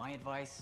My advice.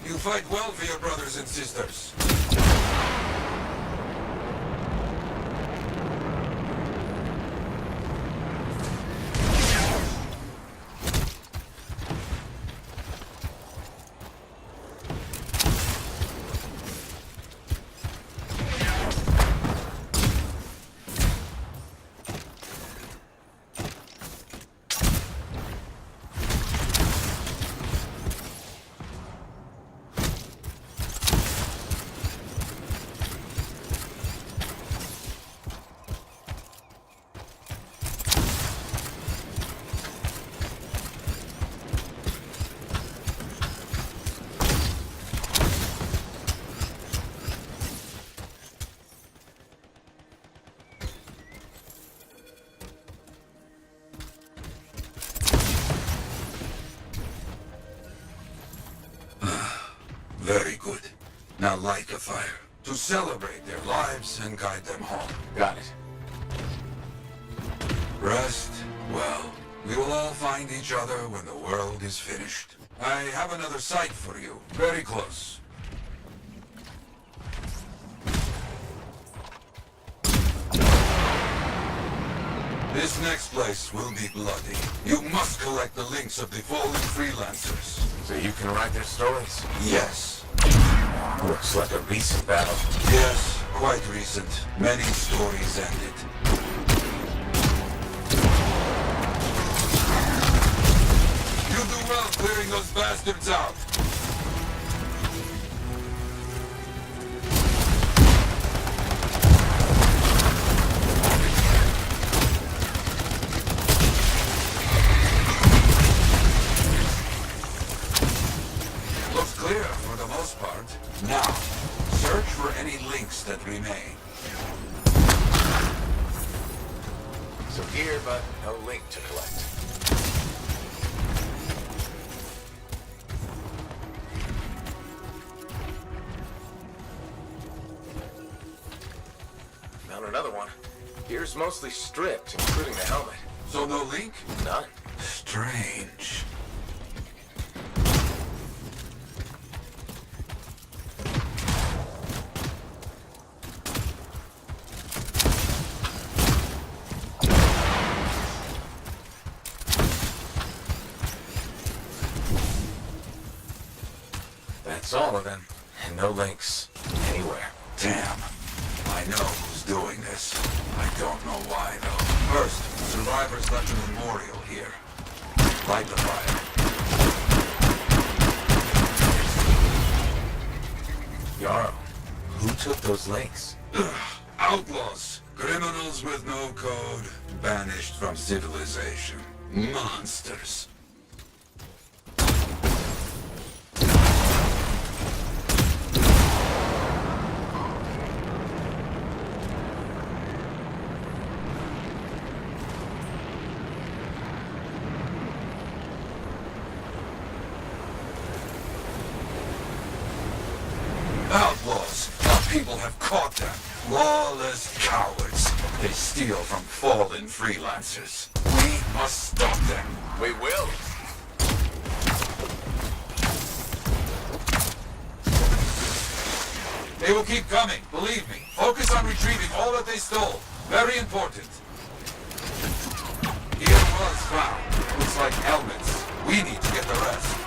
You fight well for your brothers and sisters. Very good. Now light a fire to celebrate their lives and guide them home. Got it. Rest? Well, we will all find each other when the world is finished. I have another site for you, very close. This next place will be bloody. You must collect the links of the fallen freelancers. So you can write their stories? Yes. Looks like a recent battle. Yes, quite recent. Many stories ended. You do well clearing those bastards out. most part. Now, search for any links that remain. So here, but no link to collect. Found another one. Gear's mostly stripped, including the helmet. So no link? None. Strange. That's all of them. And no links. Anywhere. Damn. I know who's doing this. I don't know why, though. First, survivors left a memorial here. Light the fire. Yarrow, who took those links? Outlaws. Criminals with no code. Banished from civilization. Monsters. Outlaws. Our people have caught them. Lawless cowards. They steal from fallen freelancers. We must stop them. We will. They will keep coming, believe me. Focus on retrieving all that they stole. Very important. Gear was found. Looks like helmets. We need to get the rest.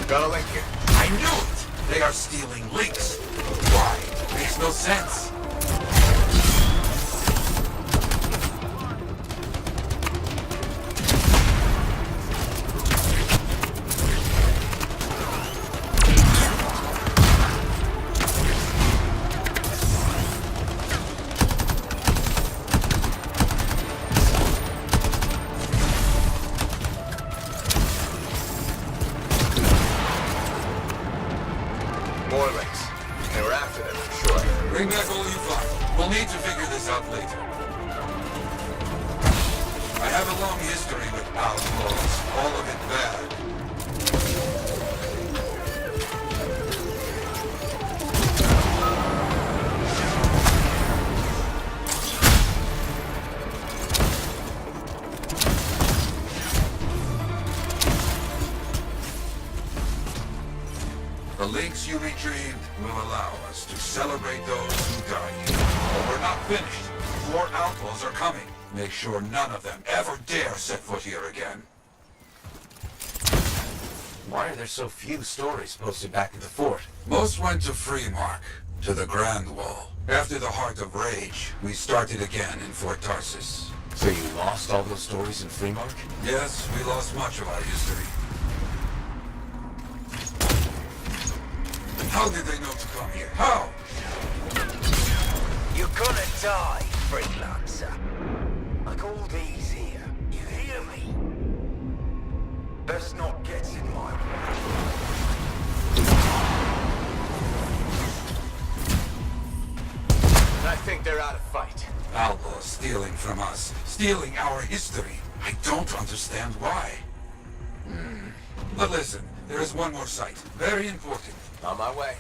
Got a link here. I knew it! They are stealing links. Why? Makes no sense. More links. They were after them, for sure. Bring back all you find. We'll need to figure this out later. I have a long history with outlaws. All of it bad. The links you retrieved will allow us to celebrate those who died here. But we're not finished. More outlaws are coming. Make sure none of them ever dare set foot here again. Why are there so few stories posted back at the fort? Most went to Freemark, to the Grand Wall. After the Heart of Rage, we started again in Fort Tarsus. So you lost all those stories in Freemark? Yes, we lost much of our history. How did they know to come here? How? You're gonna die, freelancer. Like all these here. You hear me? Best not get in my way. I think they're out of fight. Outlaws stealing from us. Stealing our history. I don't understand why. But listen, there is one more site. Very important. On my way.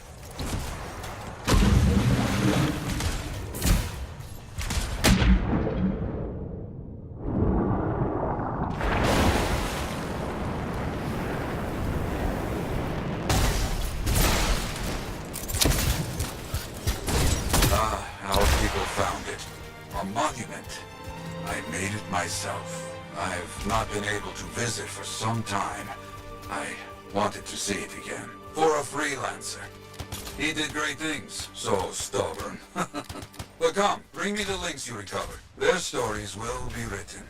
Our people found it. A monument. I made it myself. I've not been able to visit for some time. I wanted to see it again. For a freelancer. He did great things. So stubborn. But come, bring me the links you recovered. Their stories will be written.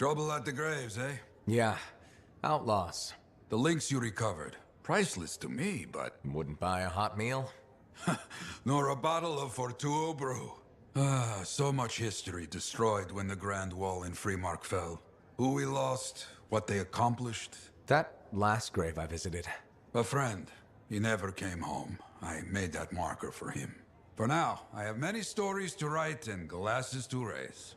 Trouble at the graves, eh? Yeah. Outlaws. The links you recovered. Priceless to me, but... Wouldn't buy a hot meal? nor a bottle of Fortuo brew. Ah, so much history destroyed when the Grand Wall in Freemark fell. Who we lost, what they accomplished. That last grave I visited. A friend. He never came home. I made that marker for him. For now, I have many stories to write and glasses to raise.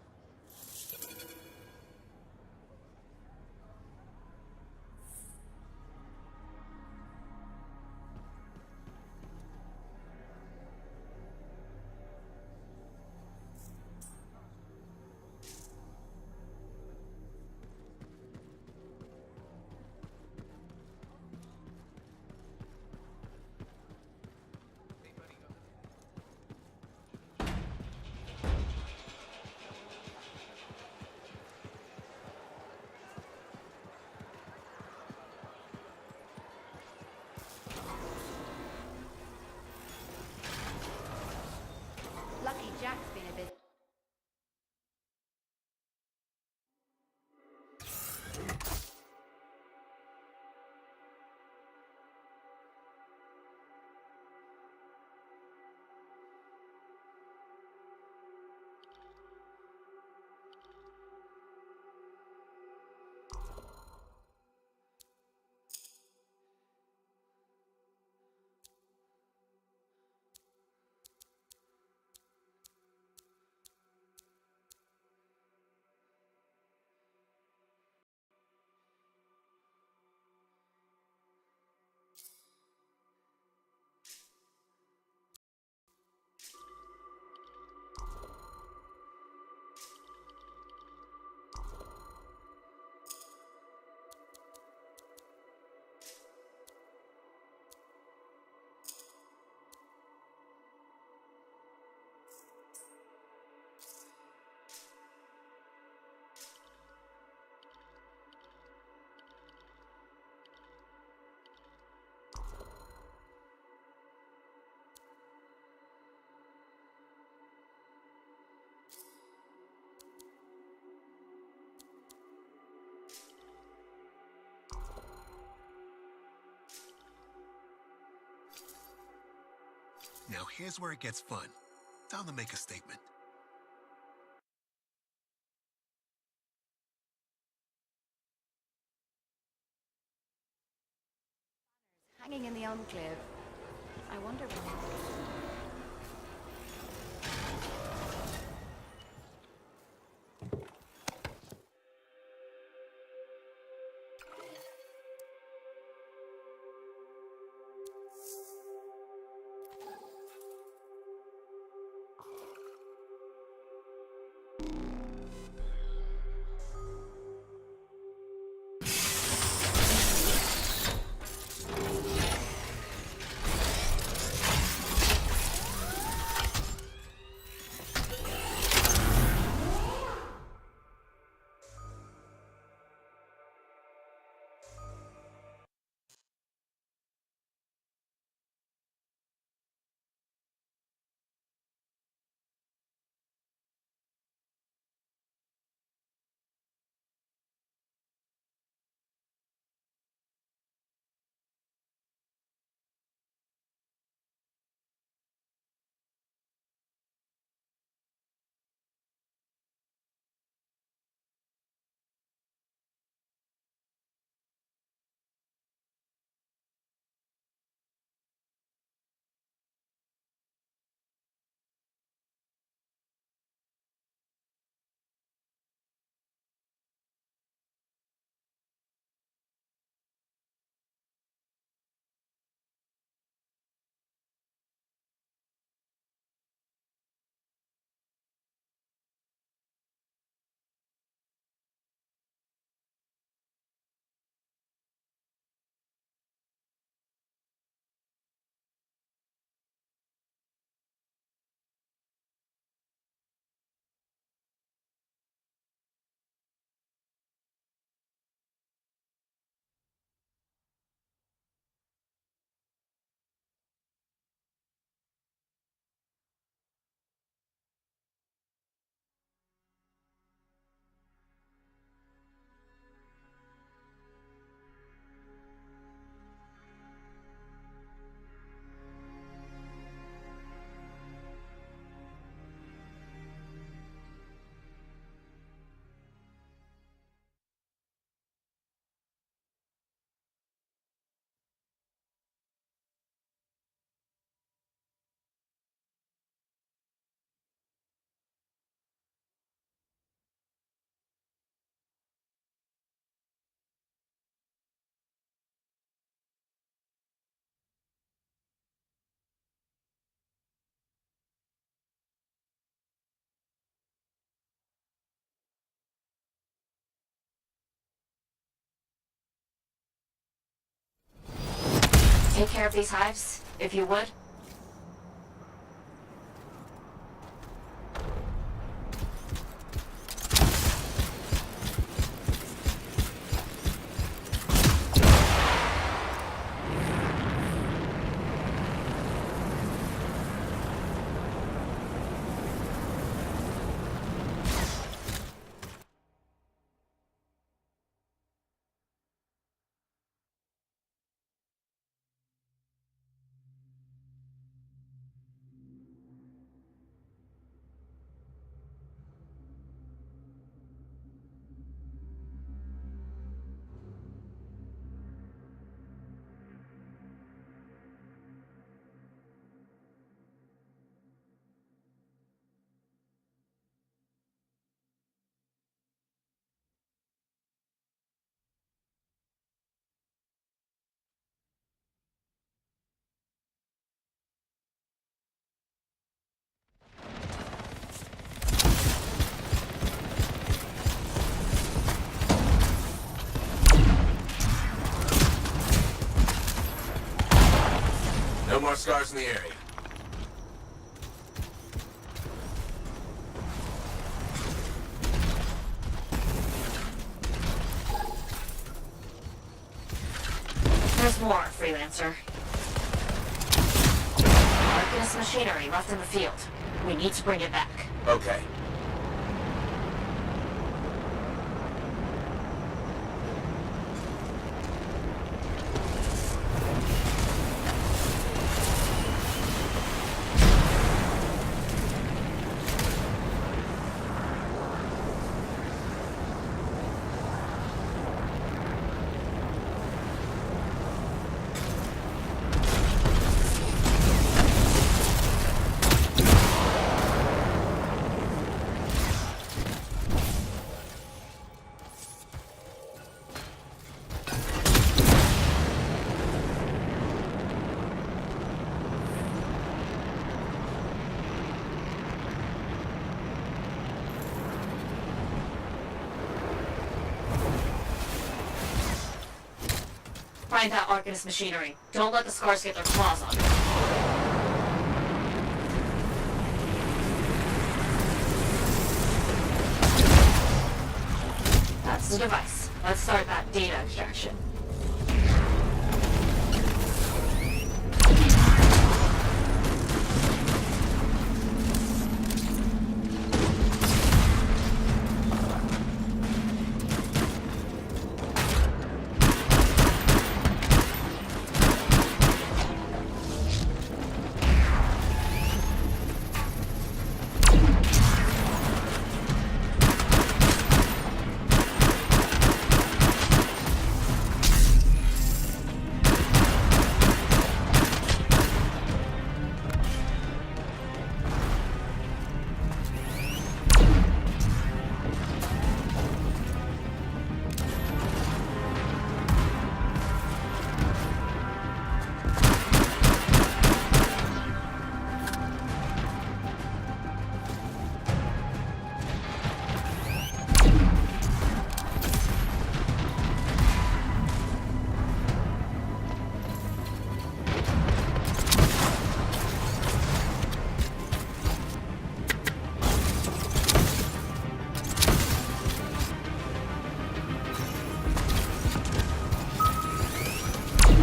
Lucky Jack's been a bit... Now here's where it gets fun. Time to make a statement. hanging in the enclave. I wonder when... Take care of these hives, if you would. No more scars in the area. There's more, Freelancer. Arcanist machinery left in the field. We need to bring it back. Okay. Find that Arcanist machinery. Don't let the scars get their claws on it. That's the device. Let's start that data extraction.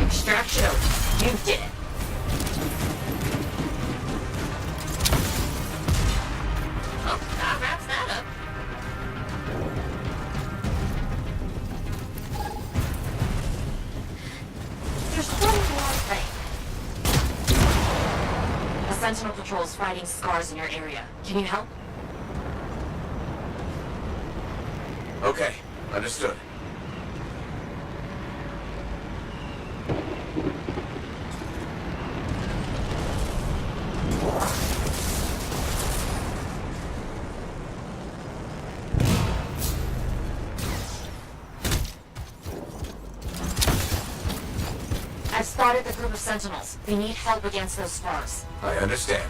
Extraction over. You did it. Oh, that wraps that up. There's one more thing. A Sentinel patrol is fighting scars in your area. Can you help? Okay, understood. I've spotted the group of Sentinels. They need help against those scars. I understand.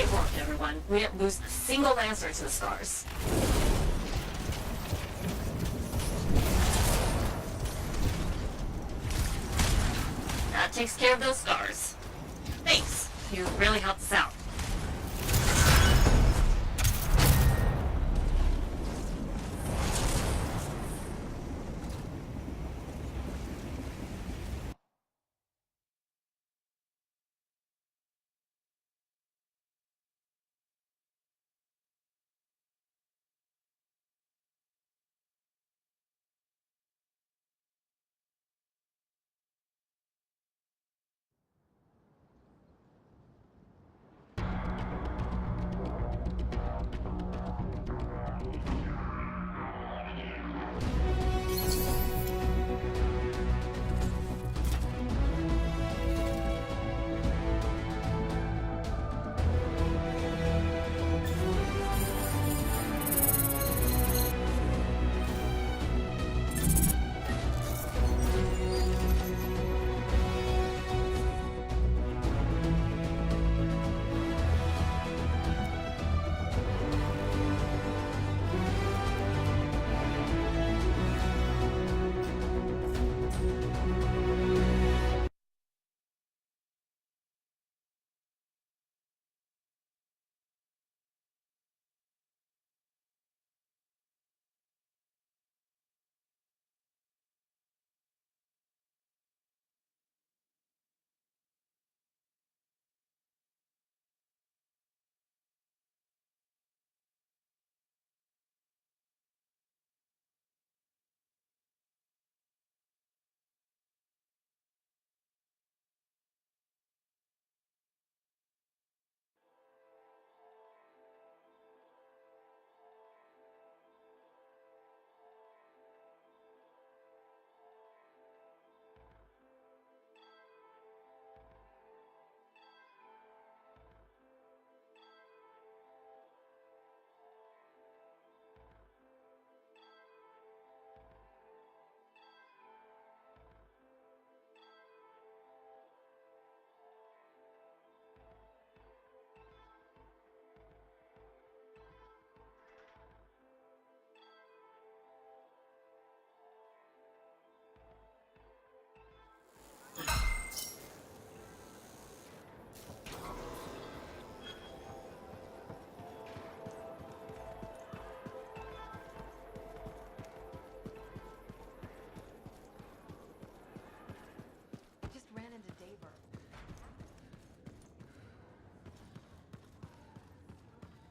paperwork, everyone. We didn't lose a single answer to the scars. That takes care of those scars. Thanks. You really helped us out.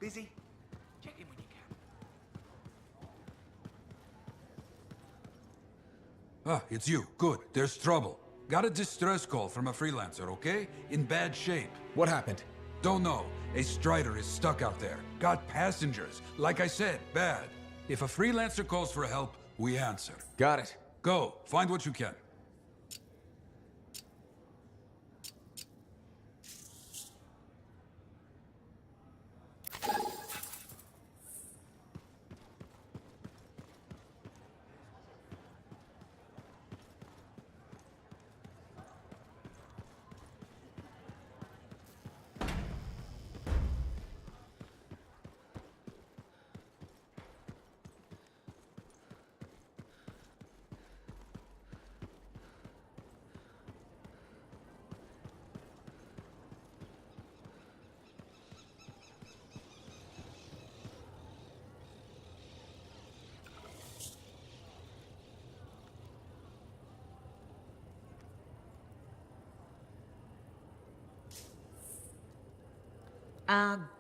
Busy? Check in when you can. Ah, it's you. Good. There's trouble. Got a distress call from a freelancer, okay? In bad shape. What happened? Don't know. A Strider is stuck out there. Got passengers. Like I said, bad. If a freelancer calls for help, we answer. Got it. Go. Find what you can.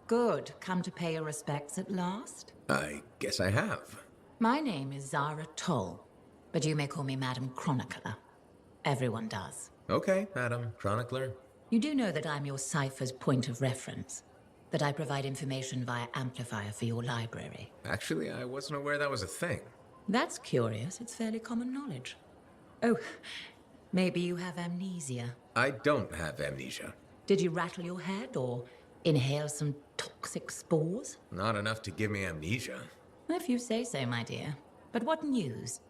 Good. Come to pay your respects at last? I guess I have. My name is Zara Toll, but you may call me Madam Chronicler. Everyone does. Okay, Madam Chronicler. You do know that I'm your cipher's point of reference, that I provide information via amplifier for your library. Actually, I wasn't aware that was a thing. That's curious. It's fairly common knowledge. Oh, maybe you have amnesia. I don't have amnesia. Did you rattle your head or inhale some toxic spores? Not enough to give me amnesia. If you say so, my dear. But what news?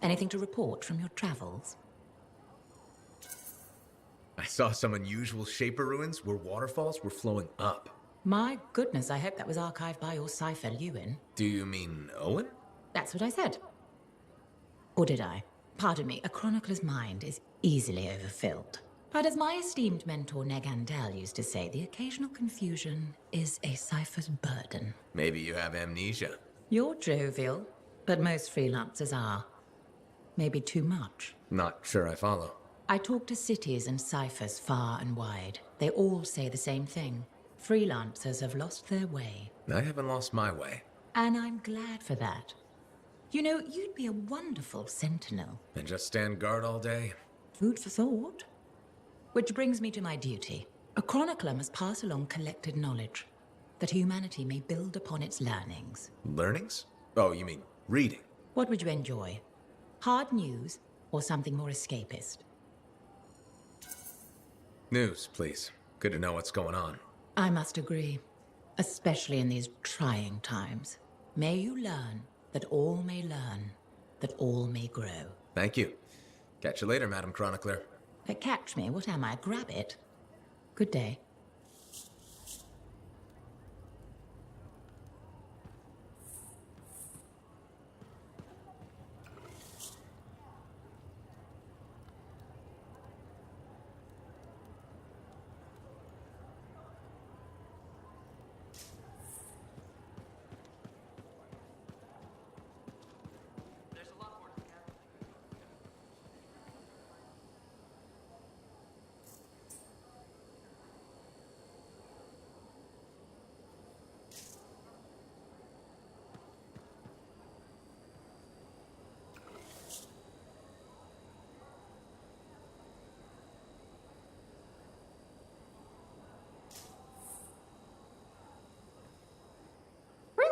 Anything to report from your travels? I saw some unusual shaper ruins where waterfalls were flowing up. My goodness, I hope that was archived by your cipher, Lewin. Do you mean Owen? That's what I said. Or did I? Pardon me, a chronicler's mind is easily overfilled. But as my esteemed mentor Negandel used to say, the occasional confusion is a cipher's burden. Maybe you have amnesia. You're jovial, but most freelancers are. Maybe too much. Not sure I follow. I talk to cities and ciphers far and wide. They all say the same thing. Freelancers have lost their way. I haven't lost my way. And I'm glad for that. You know, you'd be a wonderful sentinel. And just stand guard all day? Food for thought. Which brings me to my duty. A chronicler must pass along collected knowledge, that humanity may build upon its learnings. Learnings? Oh, you mean reading? What would you enjoy? Hard news or something more escapist? News, please. Good to know what's going on. I must agree, especially in these trying times. May you learn that all may learn, that all may grow. Thank you. Catch you later, Madam Chronicler. Catch me, what am I, a grabbit? Good day.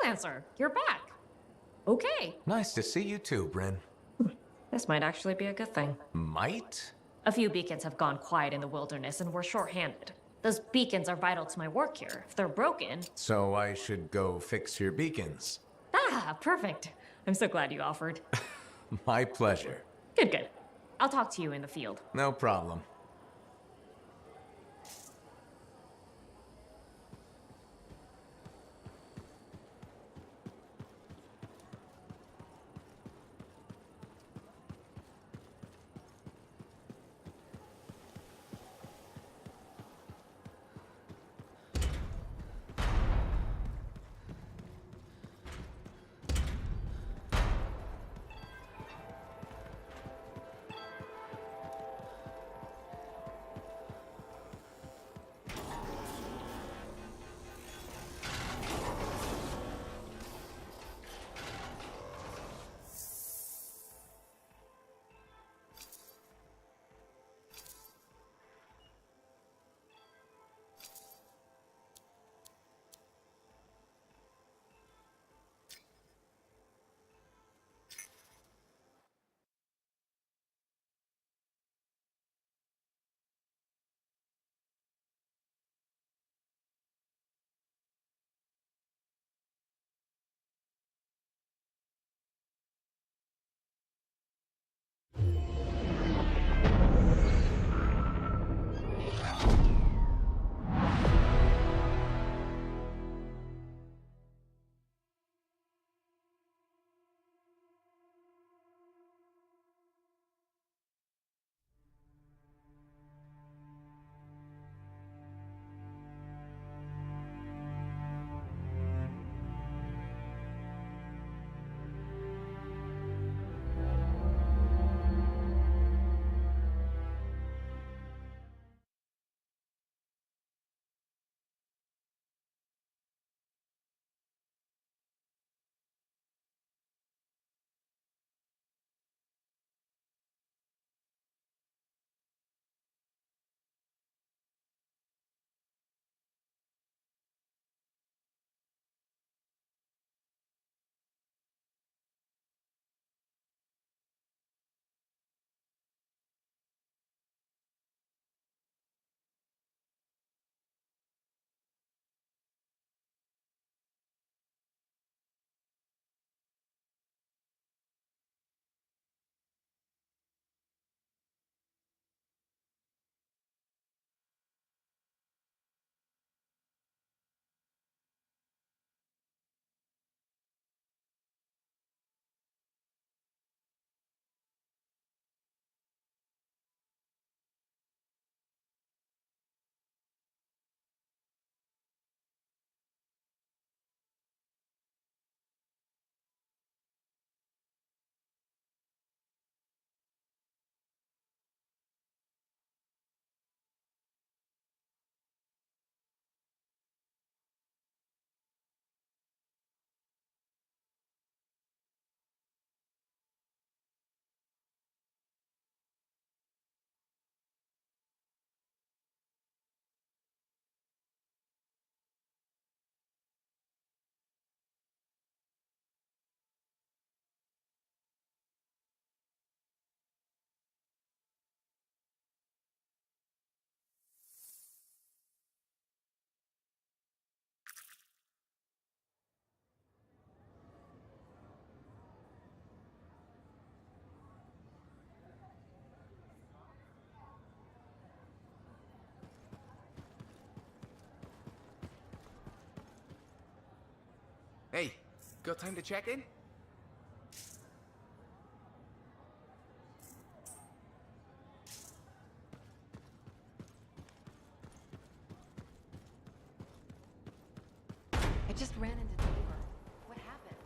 Freelancer, you're back. Okay. Nice to see you too, Bryn. This might actually be a good thing. Might? A few beacons have gone quiet in the wilderness and we're short-handed. Those beacons are vital to my work here. If they're broken... So I should go fix your beacons. Ah, perfect. I'm so glad you offered. My pleasure. Good, good. I'll talk to you in the field. No problem. Got time to check in? I just ran into Tabor. What happened?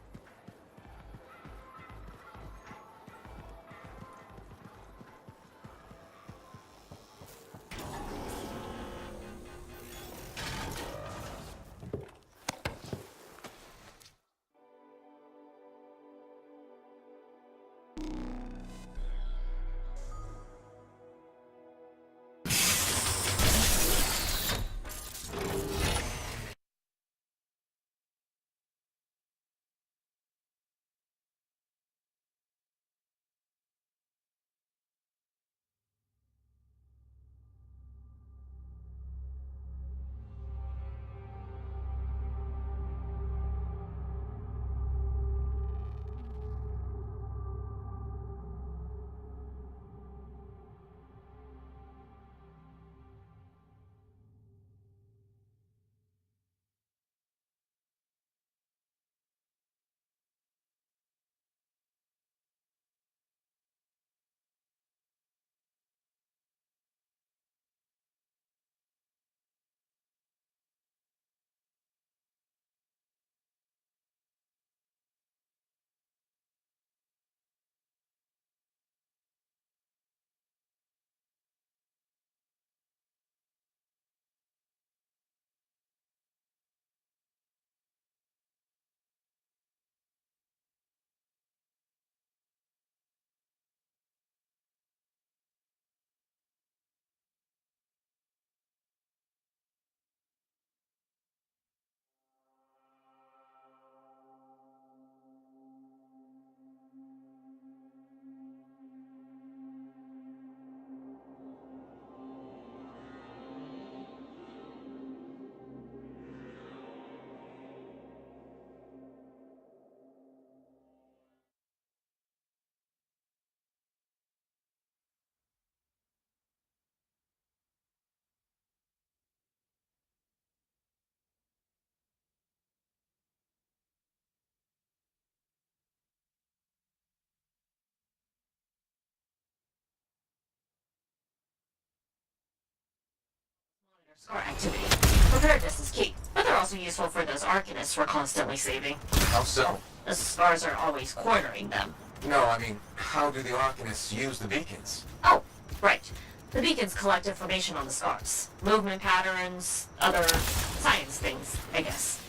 Scar activity. Preparedness is key, but they're also useful for those arcanists we're constantly saving. How so? The scars are always cornering them. No, I mean, how do the Arcanists use the beacons? Oh, right. The beacons collect information on the scars. Movement patterns, other science things, I guess.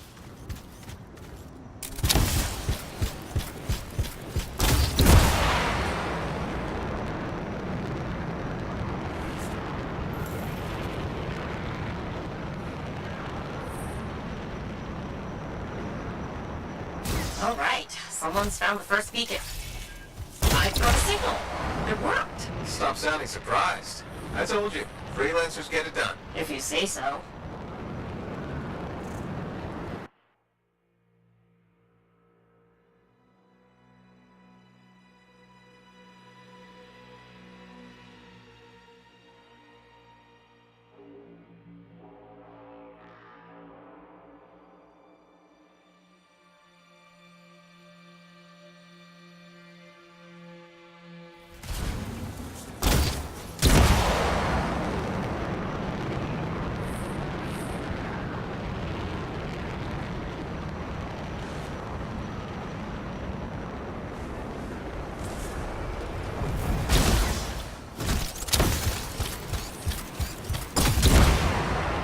All right, someone's found the first beacon. I've got a signal. It worked. Stop sounding surprised. I told you, freelancers get it done. If you say so.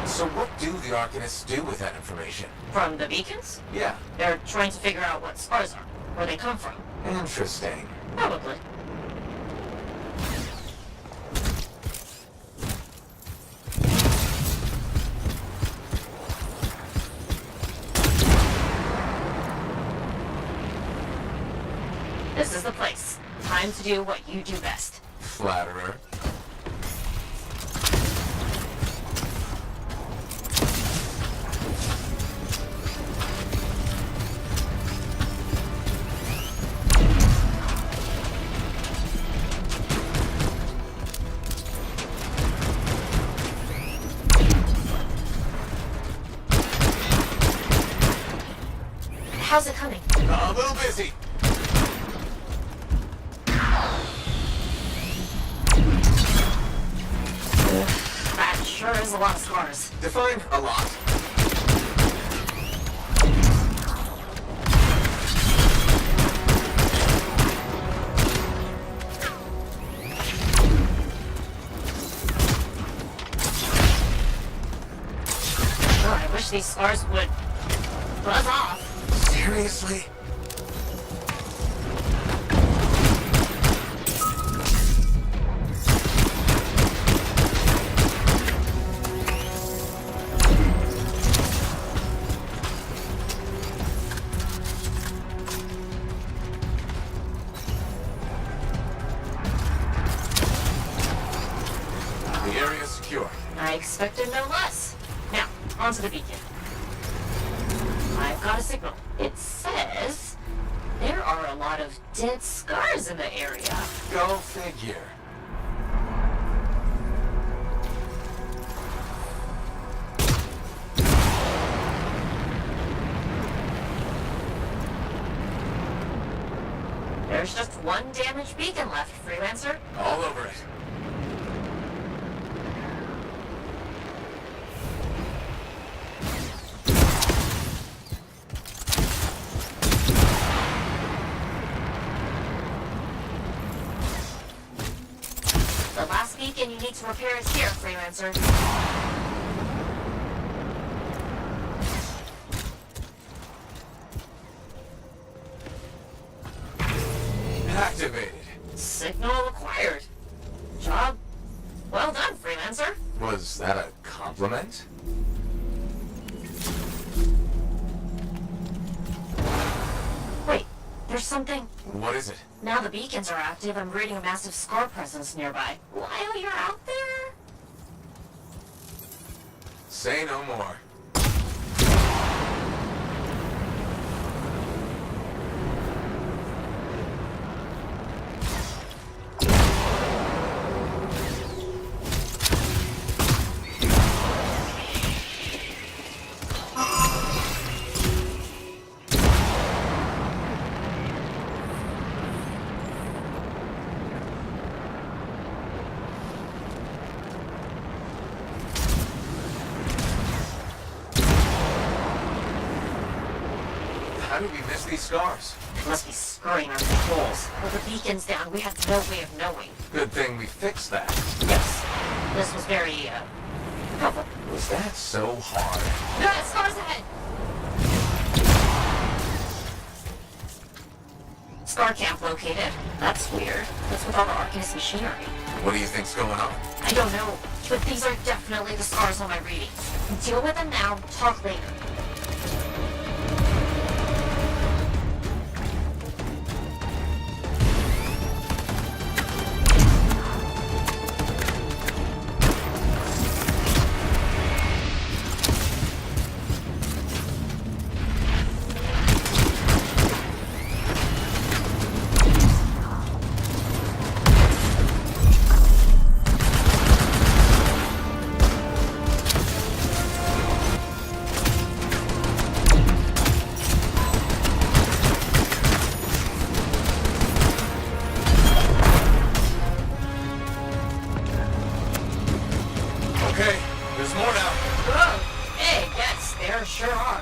So what do the Arcanists do with that information? From the beacons? Yeah, They're trying to figure out what scars are, where they come from. interesting. Probably. This is the place. Time to do what you do best. Flatterer. How's it coming? A little busy. That sure is a lot of scars. Define a lot. Oh, I wish these scars would buzz off. Seriously? The area's secure. I expected no less. Now, onto the beacon. I've got a signal. It says there are a lot of dead scars in the area. Go figure. There's just one damaged beacon left, Freelancer. All over it. The last beacon you need to repair is here, Freelancer. Activated. Signal acquired. Job well done, Freelancer. Was that a compliment? Wait, there's something. What is it? Now the beacons are active, I'm reading a massive scar presence nearby. While you're out there? Say no more. How did we miss these scars? Must be screwing our controls. With the beacons down, we had no way of knowing. Good thing we fixed that. Yes. This was very, helpful. Was that so hard? Scars ahead! Scar camp located. That's weird. What's with all the Arcanist machinery? What do you think's going on? I don't know, but these are definitely the scars on my readings. Deal with them now, talk later. Okay, there's more now. Whoa! Hey, yes, there sure are.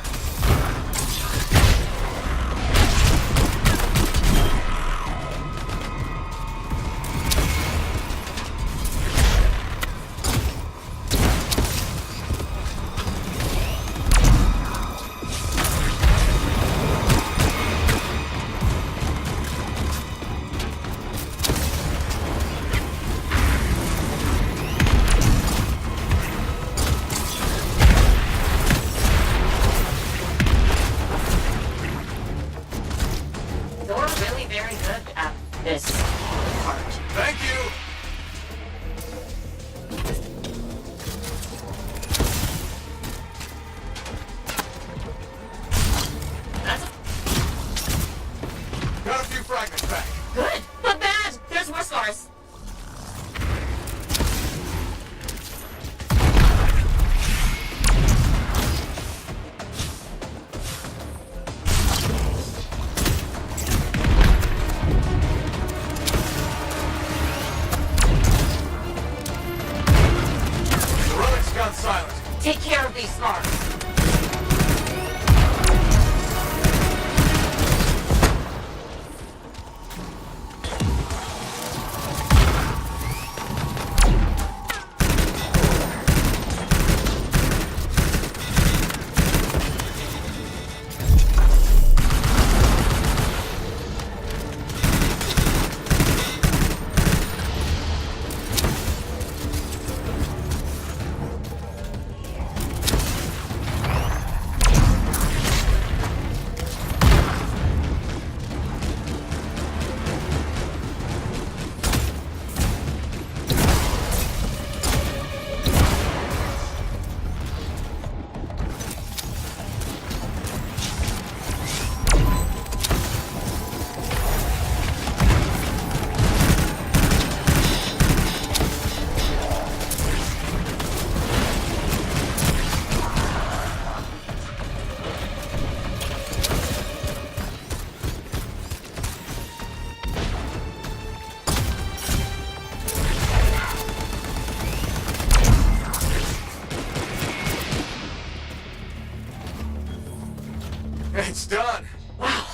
It's done. Wow,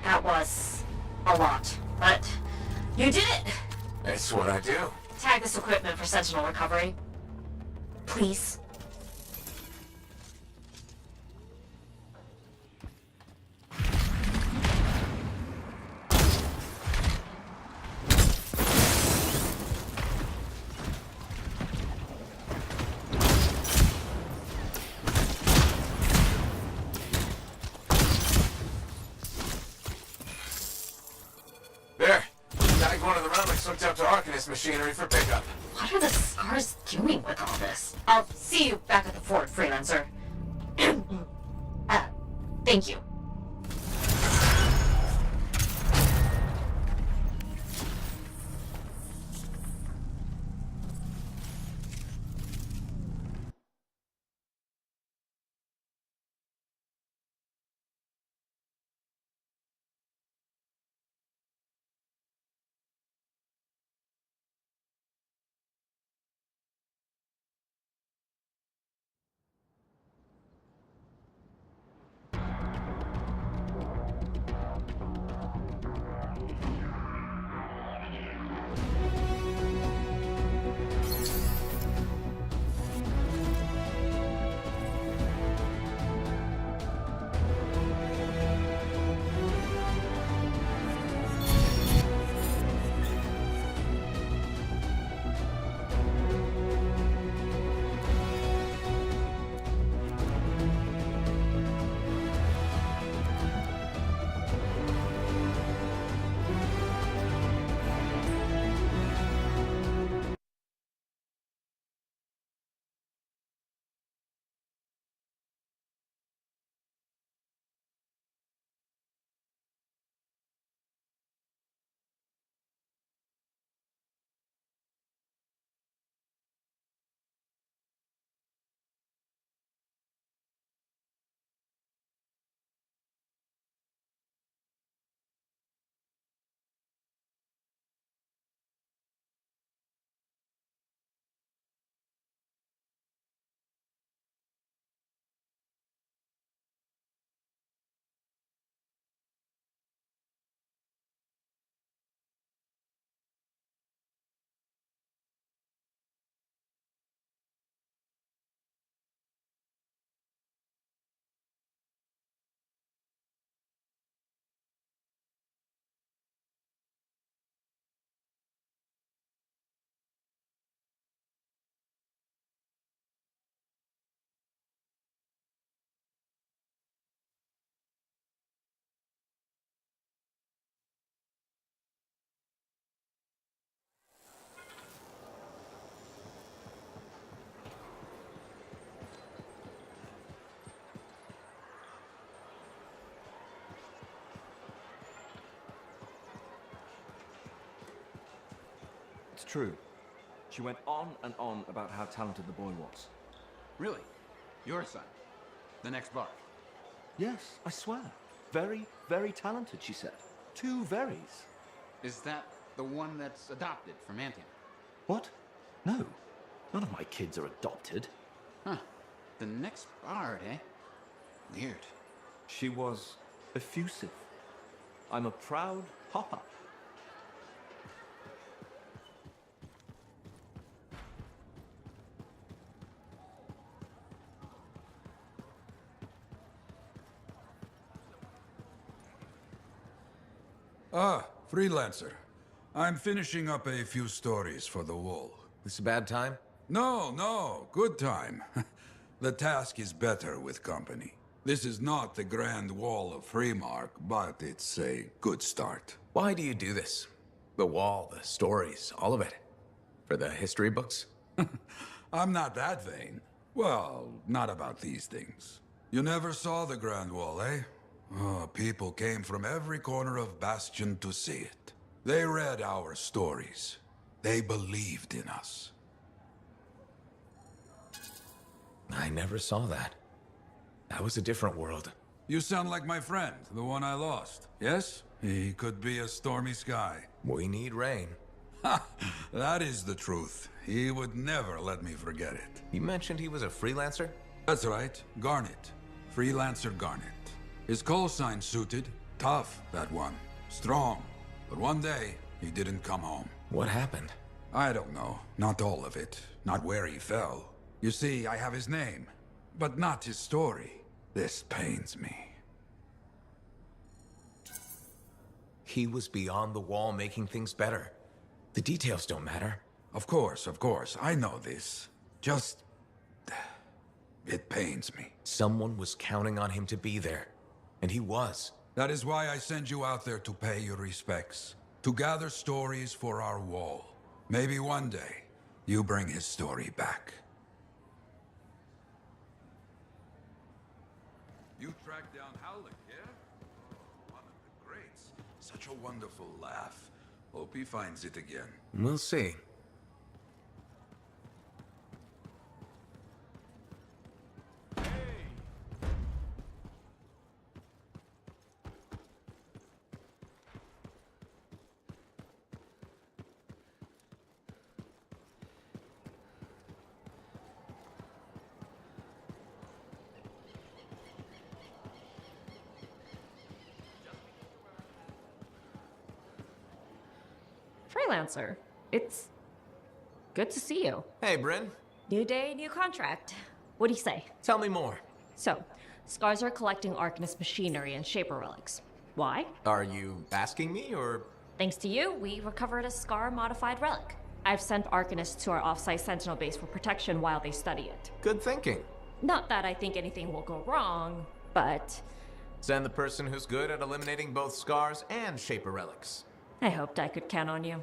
that was a lot. But you did it! It's what I do. Tag this equipment for Sentinel recovery. Please. There. Tagged one of the relics hooked up to Arcanist machinery for pickup. What are the scars doing with all this? I'll see you back at the fort, freelancer. Thank you. It's true. She went on and on about how talented the boy was. Really? Your son? The next Bart? Yes, I swear. Very, very talented, she said. 2 verys. Is that the one that's adopted from Anthem? What? No. None of my kids are adopted. Huh. The next Bard, eh? Weird. She was effusive. I'm a proud papa. Ah, freelancer. I'm finishing up a few stories for the wall. This a bad time? No, good time. The task is better with company. This is not the Grand Wall of Freemark, but it's a good start. Why do you do this? The wall, the stories, all of it. For the history books? I'm not that vain. Well, not about these things. You never saw the Grand Wall, eh? Oh, people came from every corner of Bastion to see it. They read our stories. They believed in us. I never saw that. That was a different world. You sound like my friend, the one I lost. Yes? He could be a stormy sky. We need rain. Ha! That is the truth. He would never let me forget it. You mentioned he was a freelancer? That's right. Garnet. Freelancer Garnet. His call sign suited. Tough, that one. Strong. But one day, he didn't come home. What happened? I don't know. Not all of it. Not where he fell. You see, I have his name, but not his story. This pains me. He was beyond the wall making things better. The details don't matter. Of course, I know this. Just... it pains me. Someone was counting on him to be there. And he was. That is why I send you out there to pay your respects. To gather stories for our wall. Maybe one day, you bring his story back. You tracked down Howlick, yeah? Oh, one of the greats. Such a wonderful laugh. Hope he finds it again. We'll see. Freelancer, it's good to see you. Hey, Bryn. New day, new contract. What do you say? Tell me more. So, Scars are collecting Arcanist machinery and Shaper relics. Why? Are you asking me, or...? Thanks to you, we recovered a Scar-modified relic. I've sent Arcanists to our off-site Sentinel base for protection while they study it. Good thinking. Not that I think anything will go wrong, but... Send the person who's good at eliminating both Scars and Shaper relics. I hoped I could count on you.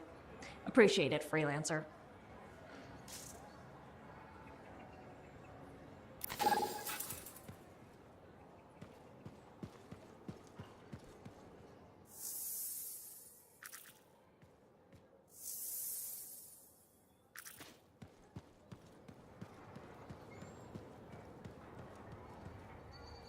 Appreciate it, Freelancer.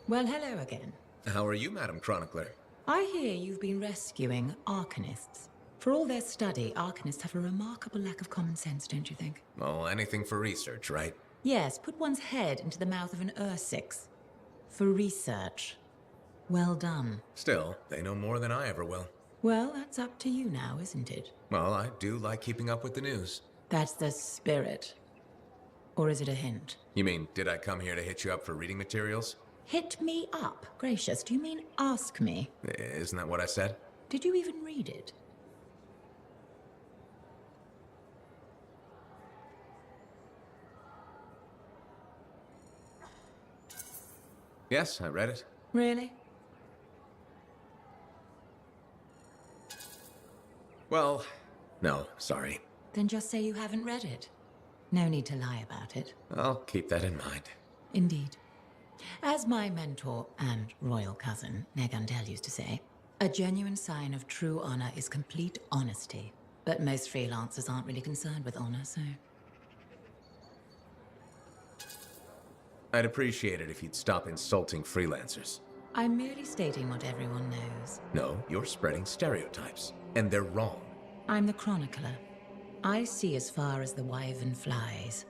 Well, hello again. How are you, Madam Chronicler? I hear you've been rescuing Arcanists. For all their study, Arcanists have a remarkable lack of common sense, don't you think? Well, anything for research, right? Yes, put one's head into the mouth of an Ursix. For research. Well done. Still, they know more than I ever will. Well, that's up to you now, isn't it? Well, I do like keeping up with the news. That's the spirit. Or is it a hint? You mean, did I come here to hit you up for reading materials? Hit me up? Gracious, do you mean ask me? Isn't that what I said? Did you even read it? Yes, I read it. Really? Well, no, sorry. Then just say you haven't read it. No need to lie about it. I'll keep that in mind. Indeed. As my mentor and royal cousin, Negandel, used to say, a genuine sign of true honor is complete honesty. But most freelancers aren't really concerned with honor, so... I'd appreciate it if you'd stop insulting freelancers. I'm merely stating what everyone knows. No, you're spreading stereotypes, and they're wrong. I'm the chronicler. I see as far as the wyvern flies.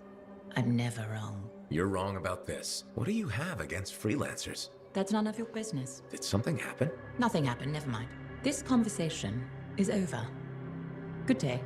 I'm never wrong. You're wrong about this. What do you have against freelancers? That's none of your business. Did something happen? Nothing happened, never mind. This conversation is over. Good day.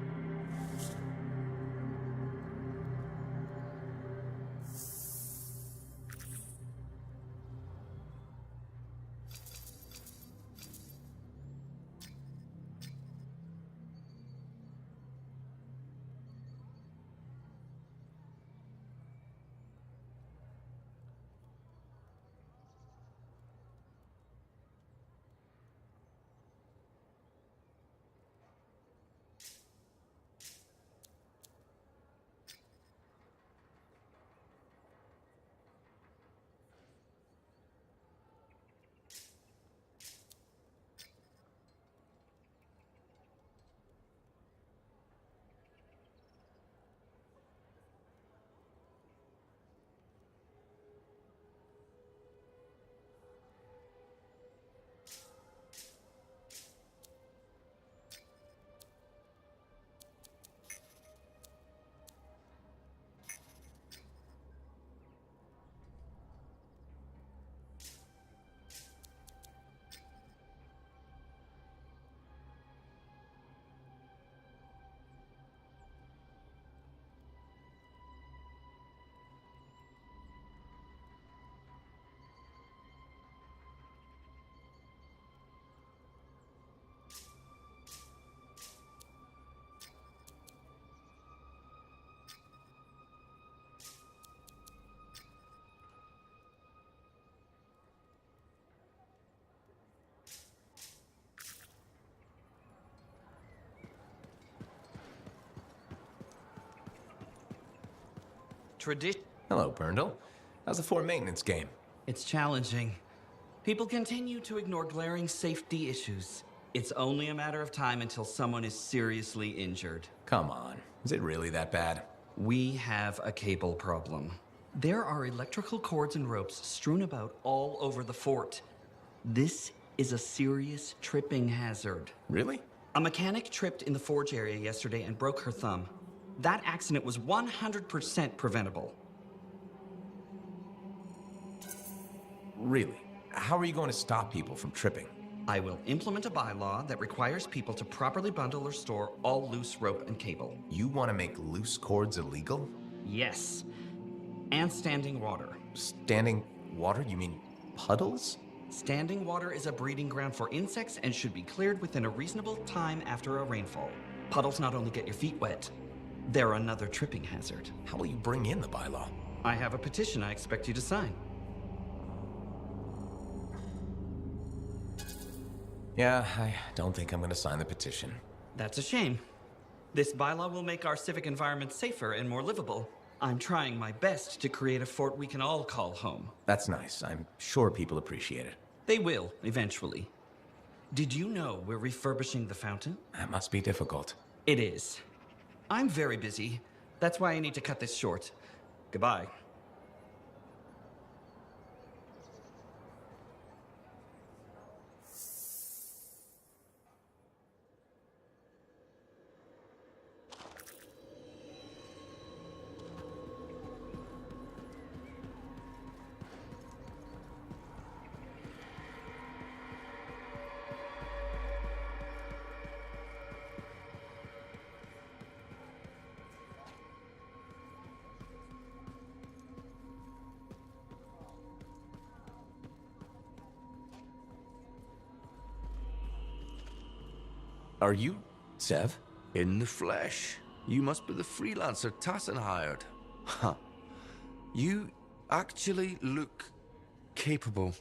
Hello, Berndl. How's the fort maintenance game? It's challenging. People continue to ignore glaring safety issues. It's only a matter of time until someone is seriously injured. Come on. Is it really that bad? We have a cable problem. There are electrical cords and ropes strewn about all over the fort. This is a serious tripping hazard. Really? A mechanic tripped in the forge area yesterday and broke her thumb. That accident was 100% preventable. Really? How are you going to stop people from tripping? I will implement a bylaw that requires people to properly bundle or store all loose rope and cable. You want to make loose cords illegal? Yes. And standing water. Standing water? You mean puddles? Standing water is a breeding ground for insects and should be cleared within a reasonable time after a rainfall. Puddles not only get your feet wet, they're another tripping hazard. How will you bring in the bylaw? I have a petition I expect you to sign. Yeah, I don't think I'm going to sign the petition. That's a shame. This bylaw will make our civic environment safer and more livable. I'm trying my best to create a fort we can all call home. That's nice. I'm sure people appreciate it. They will, eventually. Did you know we're refurbishing the fountain? That must be difficult. It is. I'm very busy. That's why I need to cut this short. Goodbye. Are you Sev? In the flesh. You must be the freelancer Tassin hired. Huh. You actually look capable.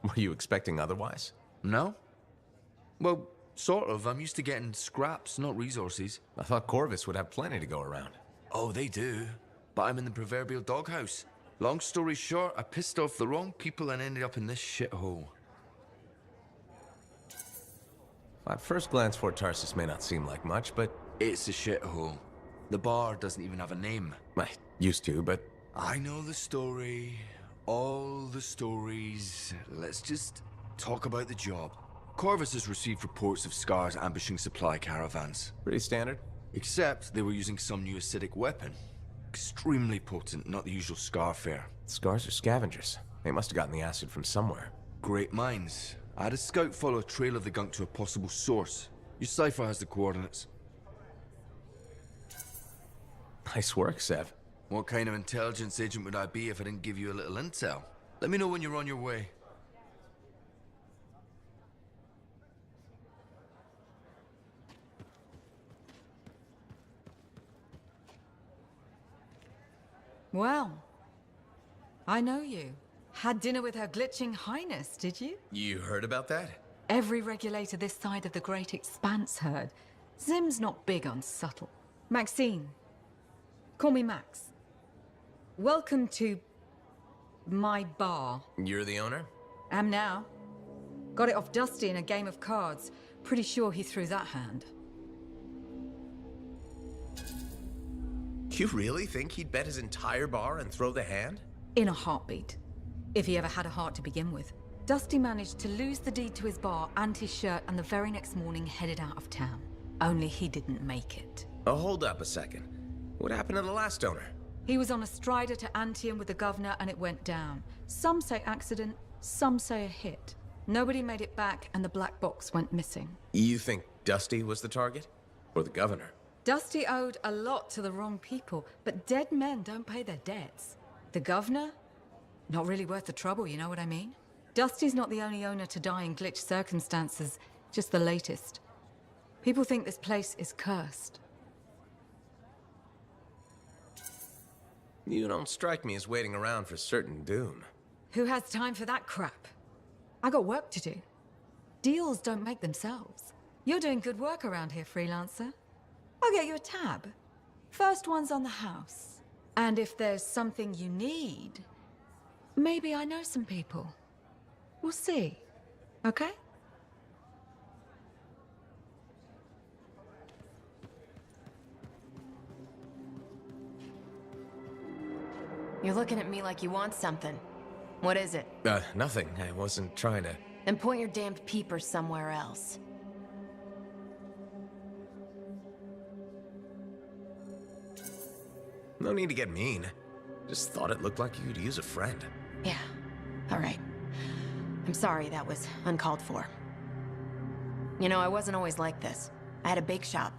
Were you expecting otherwise? No? Well, sort of. I'm used to getting scraps, not resources. I thought Corvus would have plenty to go around. Oh, they do. But I'm in the proverbial doghouse. Long story short, I pissed off the wrong people and ended up in this shithole. At first glance, Fort Tarsus may not seem like much, but... It's a shithole. The bar doesn't even have a name. I used to, but... I know the story. All the stories. Let's just talk about the job. Corvus has received reports of Scars ambushing supply caravans. Pretty standard. Except they were using some new acidic weapon. Extremely potent, not the usual Scar fare. Scars are scavengers. They must have gotten the acid from somewhere. Great minds. I had a scout follow a trail of the gunk to a possible source. Your cipher has the coordinates. Nice work, Sev. What kind of intelligence agent would I be if I didn't give you a little intel? Let me know when you're on your way. Well, I know you. Had dinner with Her Glitching Highness, did you? You heard about that? Every regulator this side of the Great Expanse heard. Zim's not big on subtle. Maxine. Call me Max. Welcome to... my bar. You're the owner? Am now. Got it off Dusty in a game of cards. Pretty sure he threw that hand. You really think he'd bet his entire bar and throw the hand? In a heartbeat. If he ever had a heart to begin with. Dusty managed to lose the deed to his bar and his shirt, and the very next morning headed out of town. Only he didn't make it. Oh, hold up a second. What happened to the last owner? He was on a strider to Anthem with the governor and it went down. Some say accident, some say a hit. Nobody made it back and the black box went missing. You think Dusty was the target? Or the governor? Dusty owed a lot to the wrong people, but dead men don't pay their debts. The governor? Not really worth the trouble, you know what I mean? Dusty's not the only owner to die in glitch circumstances, just the latest. People think this place is cursed. You don't strike me as waiting around for certain doom. Who has time for that crap? I got work to do. Deals don't make themselves. You're doing good work around here, freelancer. I'll get you a tab. First one's on the house. And if there's something you need, maybe I know some people. We'll see. Okay? You're looking at me like you want something. What is it? Nothing. I wasn't trying to... Then point your damned peepers somewhere else. No need to get mean. Just thought it looked like you could use a friend. Yeah. All right. I'm sorry that was uncalled for. You know, I wasn't always like this. I had a bake shop.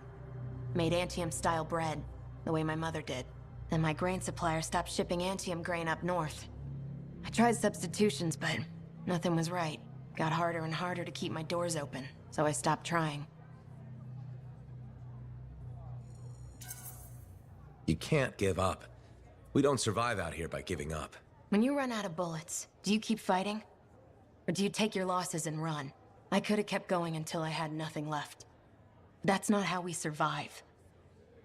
Made Anthem-style bread, the way my mother did. Then my grain supplier stopped shipping Anthem grain up north. I tried substitutions, but nothing was right. Got harder and harder to keep my doors open, so I stopped trying. You can't give up. We don't survive out here by giving up. When you run out of bullets, do you keep fighting? Or do you take your losses and run? I could have kept going until I had nothing left. That's not how we survive.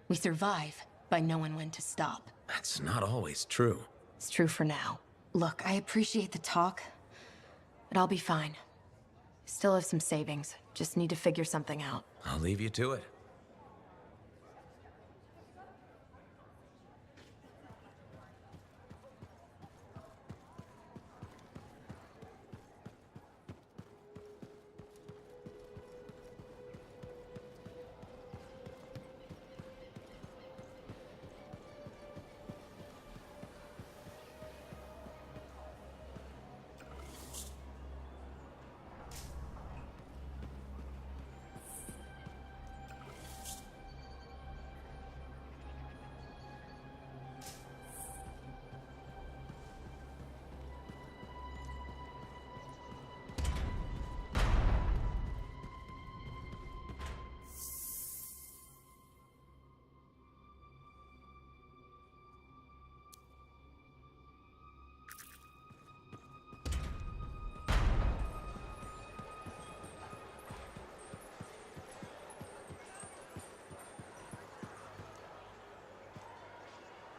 We survive by knowing when to stop. That's not always true. It's true for now. Look, I appreciate the talk, but I'll be fine. Still have some savings. Just need to figure something out. I'll leave you to it.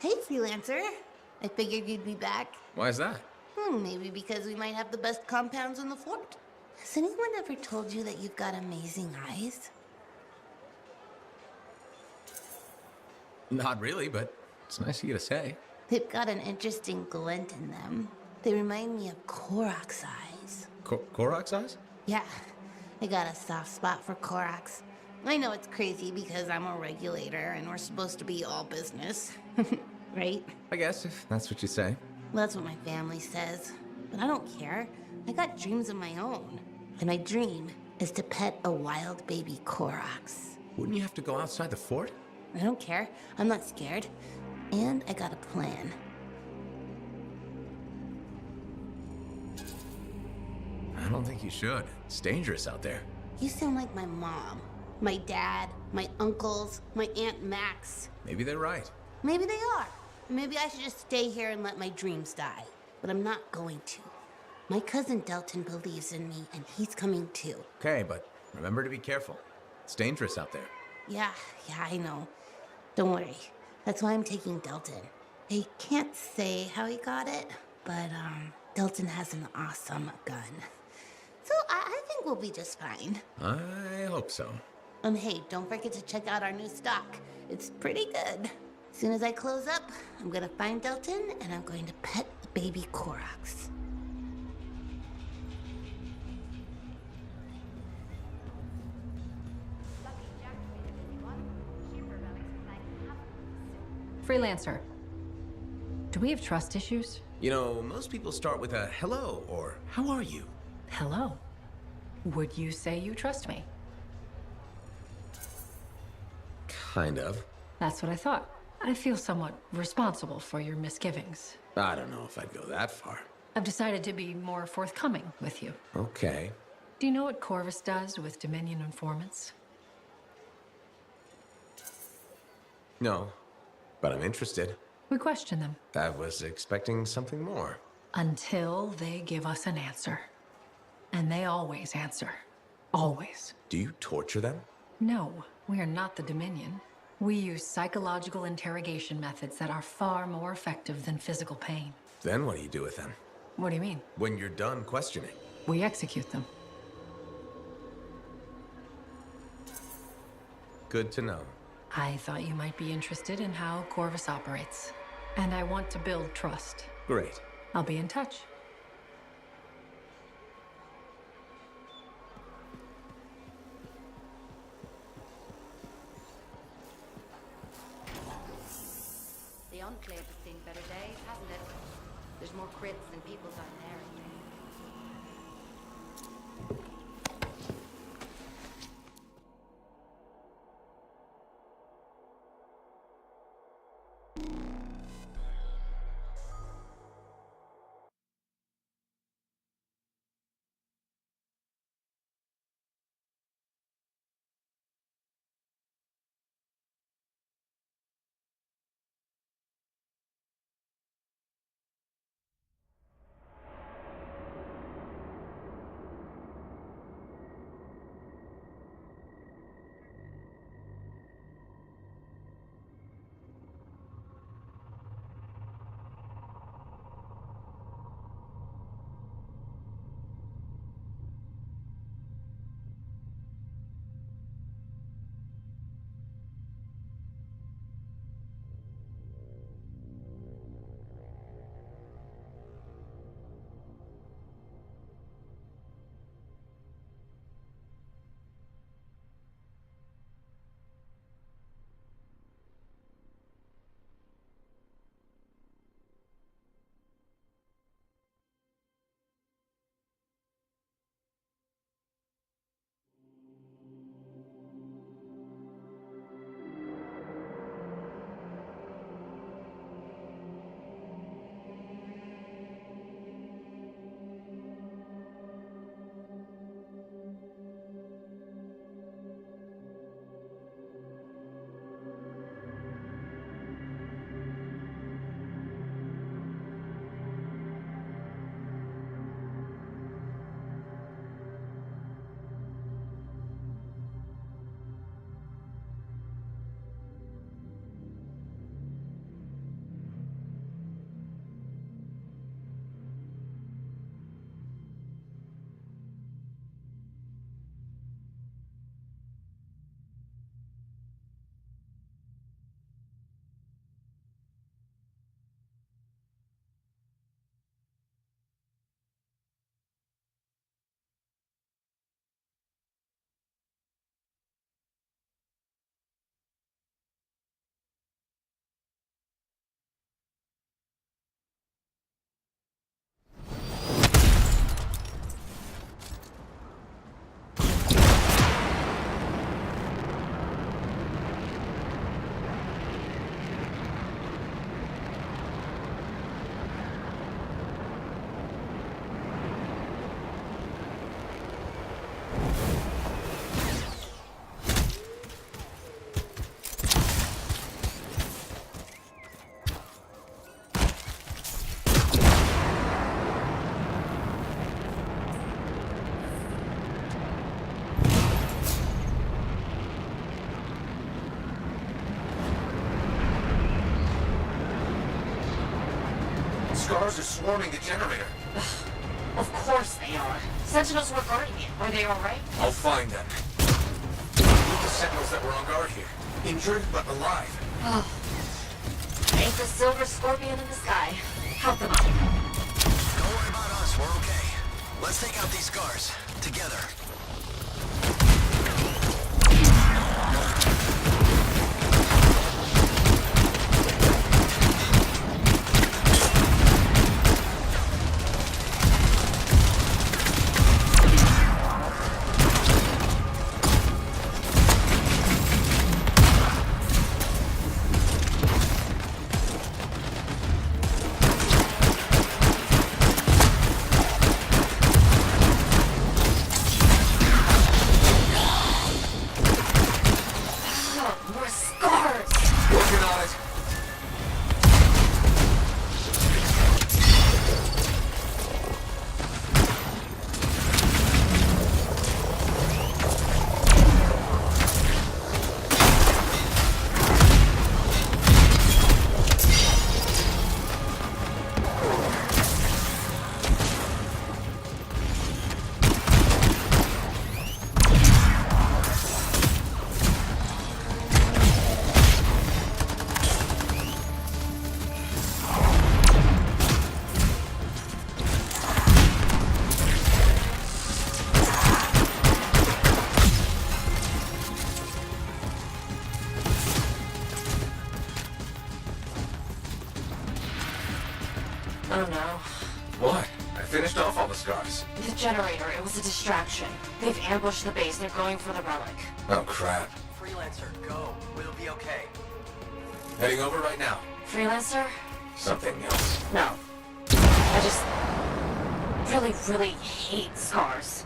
Hey, freelancer. I figured you'd be back. Why is that? Maybe because we might have the best compounds in the fort. Has anyone ever told you that you've got amazing eyes? Not really, but it's nice of you to say. They've got an interesting glint in them. They remind me of Korok's eyes. Korok's eyes? Yeah, I got a soft spot for Korok's. I know it's crazy because I'm a regulator and we're supposed to be all business. Right? I guess, if that's what you say. Well, that's what my family says. But I don't care. I got dreams of my own. And my dream is to pet a wild baby Korok's. Wouldn't you have to go outside the fort? I don't care. I'm not scared. And I got a plan. I don't think you should. It's dangerous out there. You sound like my mom, my dad, my uncles, my Aunt Max. Maybe they're right. Maybe they are. Maybe I should just stay here and let my dreams die. But I'm not going to. My cousin Delton believes in me, and he's coming too. Okay, but remember to be careful. It's dangerous out there. Yeah, I know. Don't worry. That's why I'm taking Delton. I can't say how he got it, but Delton has an awesome gun. So I think we'll be just fine. I hope so. Hey, don't forget to check out our new stock. It's pretty good. As soon as I close up, I'm gonna find Delton, and I'm going to pet the baby Korok's. Freelancer, do we have trust issues? You know, most people start with a hello or how are you? Hello. Would you say you trust me? Kind of. That's what I thought. I feel somewhat responsible for your misgivings. I don't know if I'd go that far. I've decided to be more forthcoming with you. Okay. Do you know what Corvus does with Dominion informants? No, but I'm interested. We question them. I was expecting something more. Until they give us an answer. And they always answer. Always. Do you torture them? No, we are not the Dominion. We use psychological interrogation methods that are far more effective than physical pain. Then what do you do with them? What do you mean? When you're done questioning. We execute them. Good to know. I thought you might be interested in how Corvus operates. And I want to build trust. Great. I'll be in touch. The Enclave has seen better days, hasn't it? There's more crits than people down there, I think. Scars are swarming the generator. Of course they are. Sentinels were guarding it. Are they alright? I'll find them. Look the sentinels that were on guard here. Injured, but alive. Oh. Ain't the silver scorpion in the sky. Help them out. Don't worry about us, we're okay. Let's take out these scars. Together. know. What? I finished off all the scars. The generator, it was a distraction. They've ambushed the base. They're going for the relic. Oh, crap. Freelancer, go. We'll be okay. Heading over right now. Freelancer? Something else. No. I just really, really hate scars.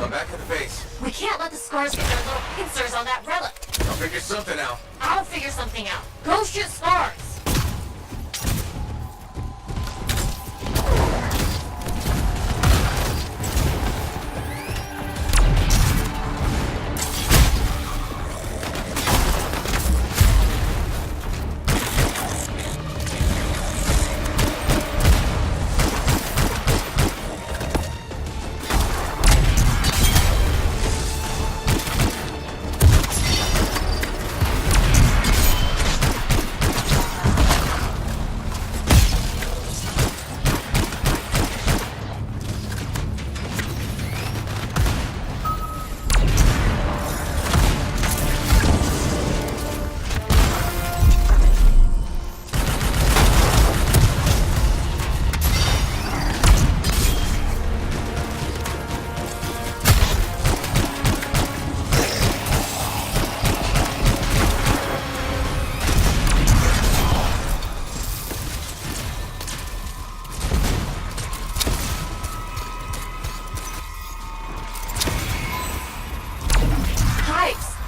I'm back at the base. We can't let the scars get their little pincers on that relic. I'll figure something out. I'll figure something out. Go shoot scars!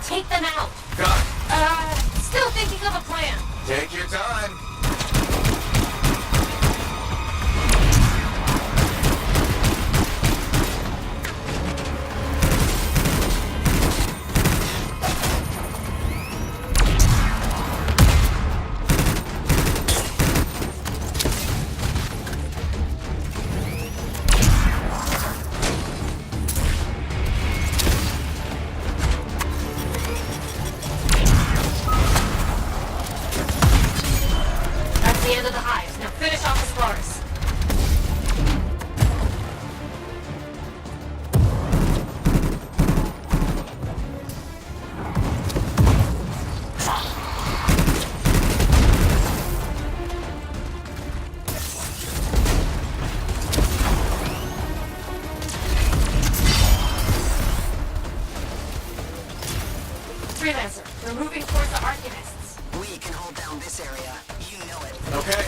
Take them out. Got it. Still thinking of a plan. Take your time. The end of the hive. Now finish off the scars. Freelancer, we're moving towards the Arcanists. We can hold down this area. You know it. Okay.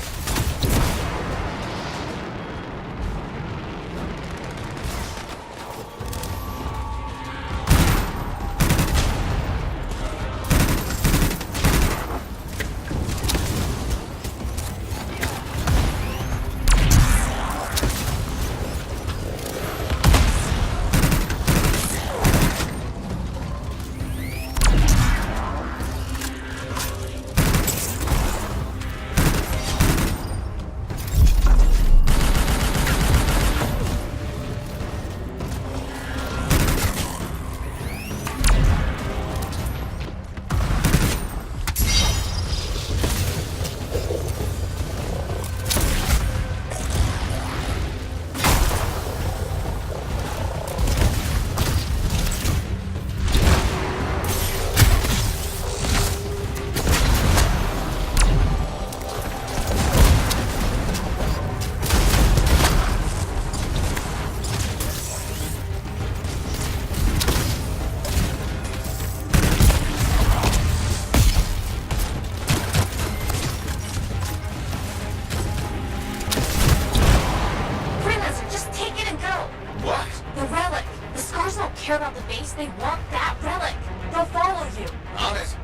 Care about the base, they want that relic. They'll follow you. On it.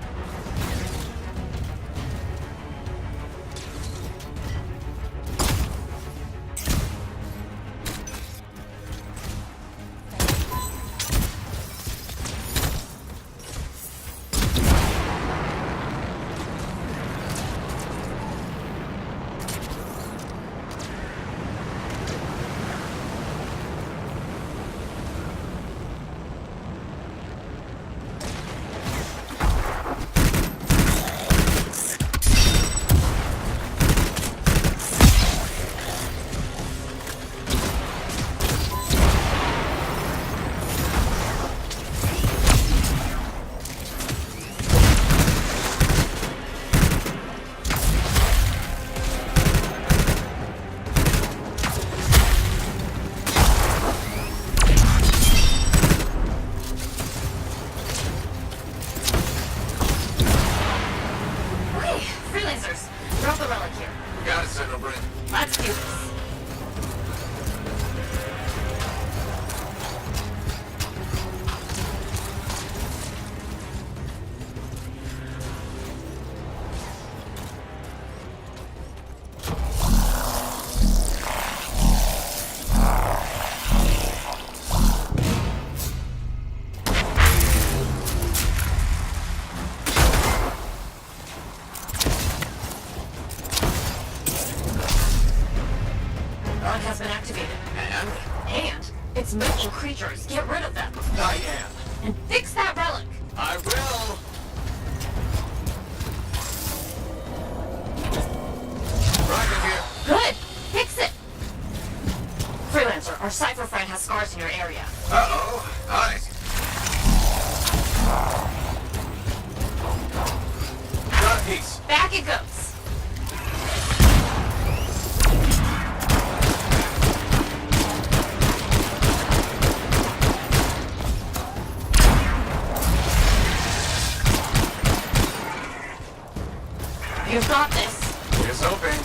been activated. And? It's mental creatures. Get rid of them. I am. And fix that relic. I will. Right here. Good. Fix it. Freelancer, our Cypher friend has scars in your area. Uh-oh. Hi. Got a piece. Back it goes. You've got this. Here's hoping.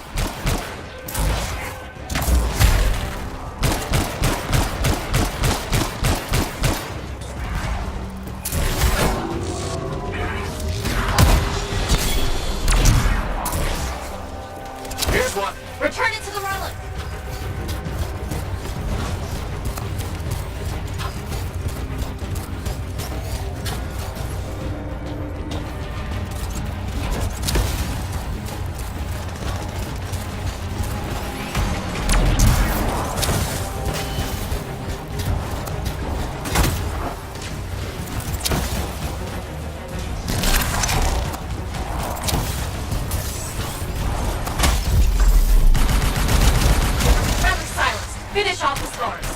Here's one. Return it to the relic. Relic silenced. Finish off the scars.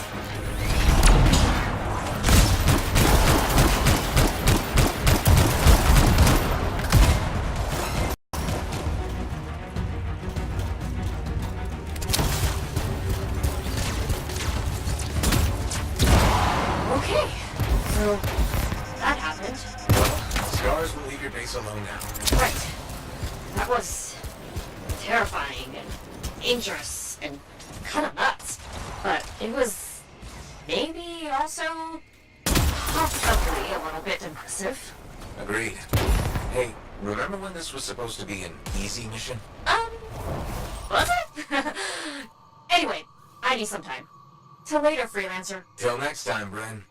Okay, so that happened. Scars will leave your base alone now. Right. That was terrifying and dangerous and kind of nuts. But it was maybe also possibly a little bit impressive. Agreed. Hey, remember when this was supposed to be an easy mission? Was it? Anyway, I need some time. Till later, Freelancer. Till next time, Bren.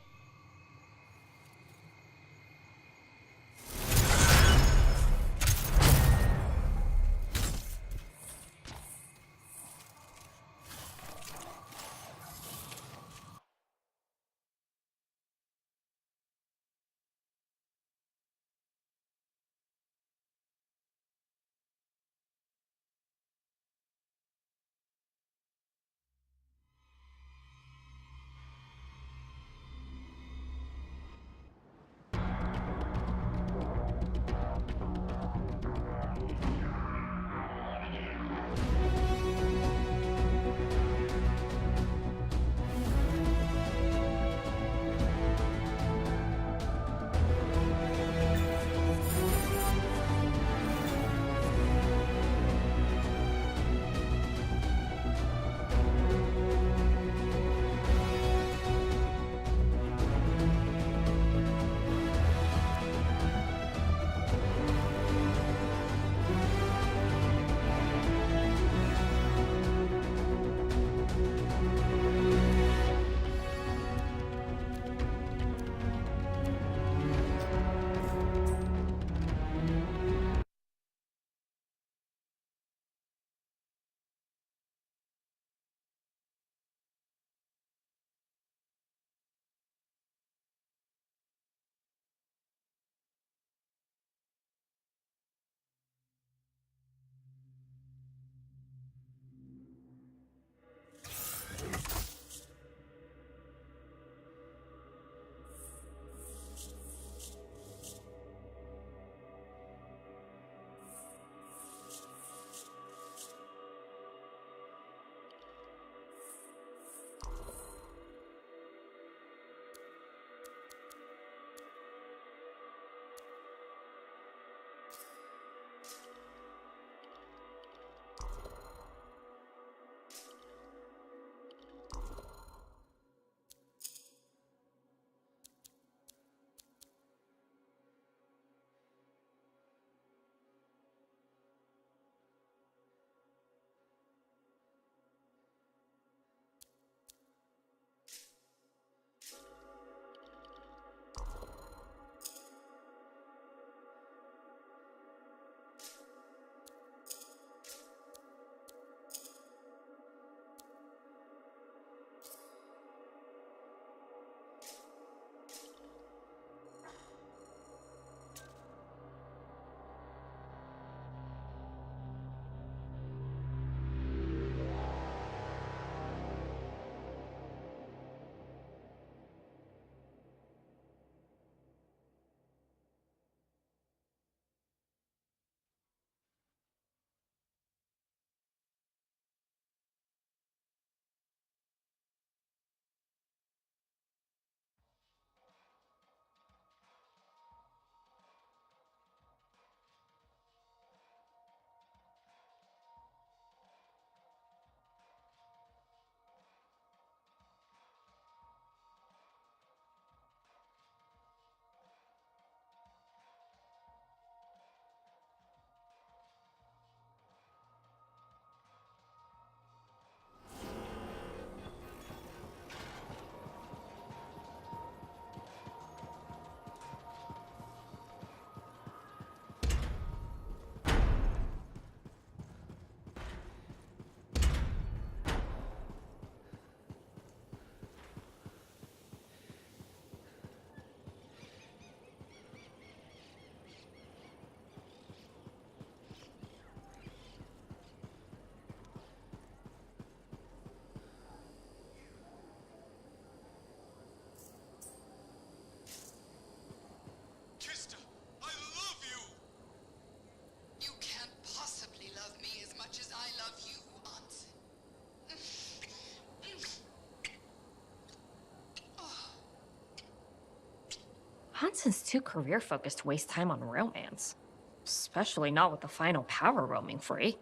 Hanson's too career-focused to waste time on romance. Especially not with the final power roaming free.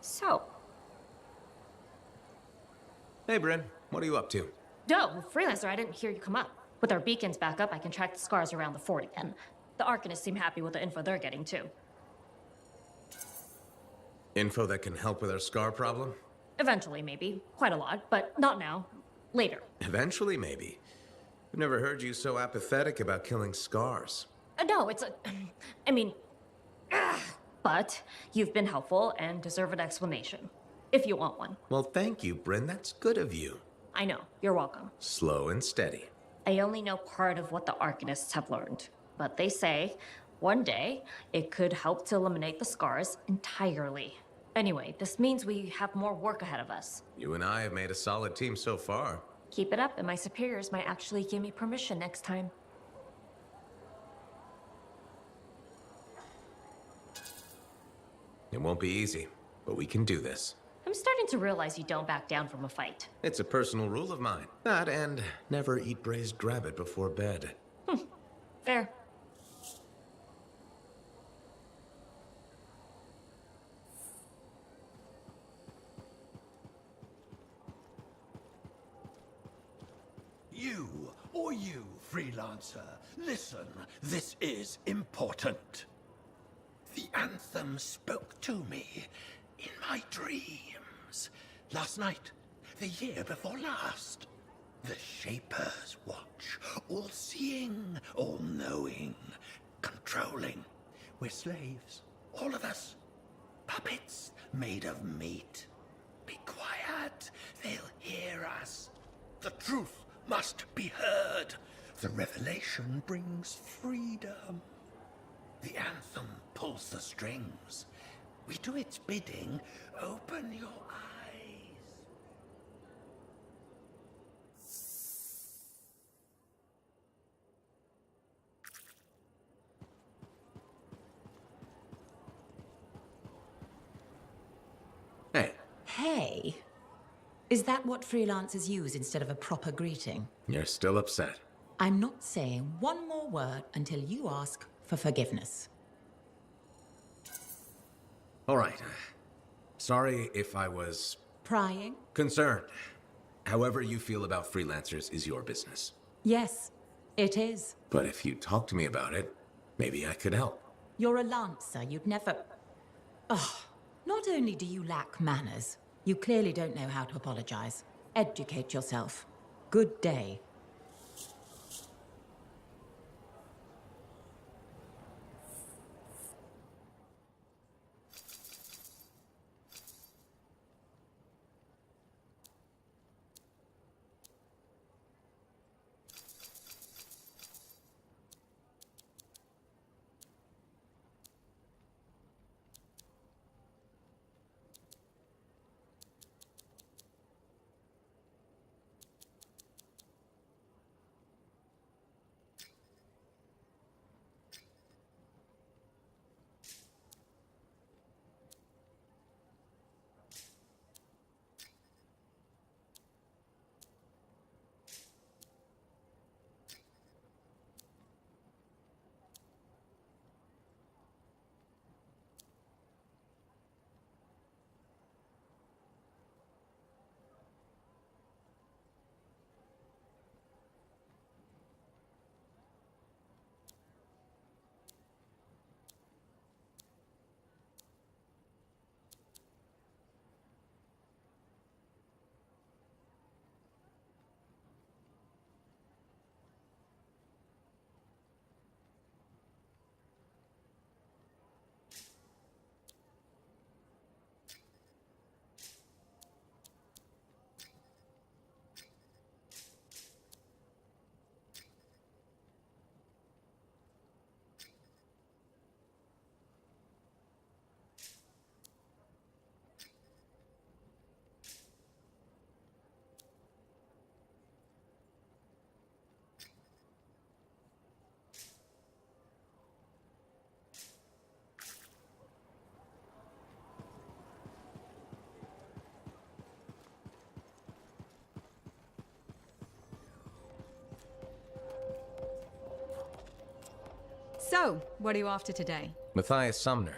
So. Hey, Bryn. What are you up to? No, Freelancer, I didn't hear you come up. With our beacons back up, I can track the scars around the fort again. The Arcanists seem happy with the info they're getting, too. Info that can help with our scar problem? Eventually, maybe. Quite a lot, but not now. Later. Eventually, maybe. I've never heard you so apathetic about killing scars. No, it's a... I mean... But you've been helpful and deserve an explanation. If you want one. Well, thank you, Bryn. That's good of you. I know. You're welcome. Slow and steady. I only know part of what the Arcanists have learned. But they say, one day, it could help to eliminate the scars entirely. Anyway, this means we have more work ahead of us. You and I have made a solid team so far. Keep it up, and my superiors might actually give me permission next time. It won't be easy, but we can do this. I'm starting to realize you don't back down from a fight. It's a personal rule of mine. That and never eat braised rabbit before bed. Fair. You, or you, freelancer, listen, this is important. The Anthem spoke to me in my dreams. Last night, the year before last. The Shaper's watch, all-seeing, all-knowing, controlling. We're slaves, all of us. Puppets made of meat. Be quiet, they'll hear us. The truth must be heard. The revelation brings freedom. The Anthem pulls the strings. We do its bidding. Open your eyes. Hey. Hey. Is that what freelancers use instead of a proper greeting? You're still upset. I'm not saying one more word until you ask for forgiveness. All right. Sorry if I was... Prying? concerned. However you feel about freelancers is your business. Yes, it is. But if you talk to me about it, maybe I could help. You're a lancer, you'd never... Oh, not only do you lack manners, you clearly don't know how to apologize. Educate yourself. Good day. So, what are you after today? Matthias Sumner.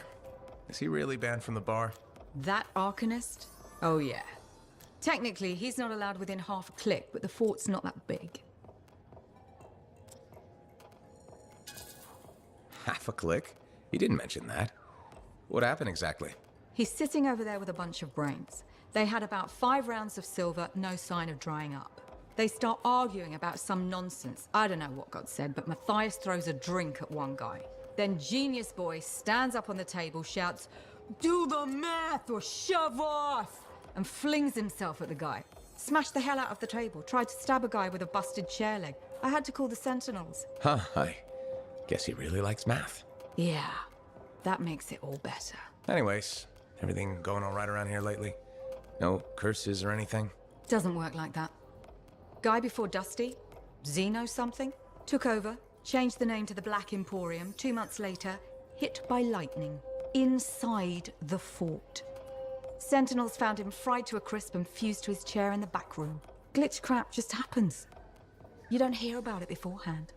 Is he really banned from the bar? That Arcanist? Oh yeah. Technically, he's not allowed within half a click, but the fort's not that big. Half a click? He didn't mention that. What happened exactly? He's sitting over there with a bunch of brains. They had about 5 rounds of silver, no sign of drying up. They start arguing about some nonsense. I don't know what got said, but Matthias throws a drink at one guy. Then Genius Boy stands up on the table, shouts, "Do the math or shove off!" and flings himself at the guy. Smashed the hell out of the table, tried to stab a guy with a busted chair leg. I had to call the Sentinels. Huh, I guess he really likes math. Yeah, that makes it all better. Anyways, everything going all right around here lately? No curses or anything? Doesn't work like that. Guy before Dusty, Zeno something, took over, changed the name to the Black Emporium. 2 months later, hit by lightning, inside the fort. Sentinels found him fried to a crisp and fused to his chair in the back room. Glitch crap just happens. You don't hear about it beforehand.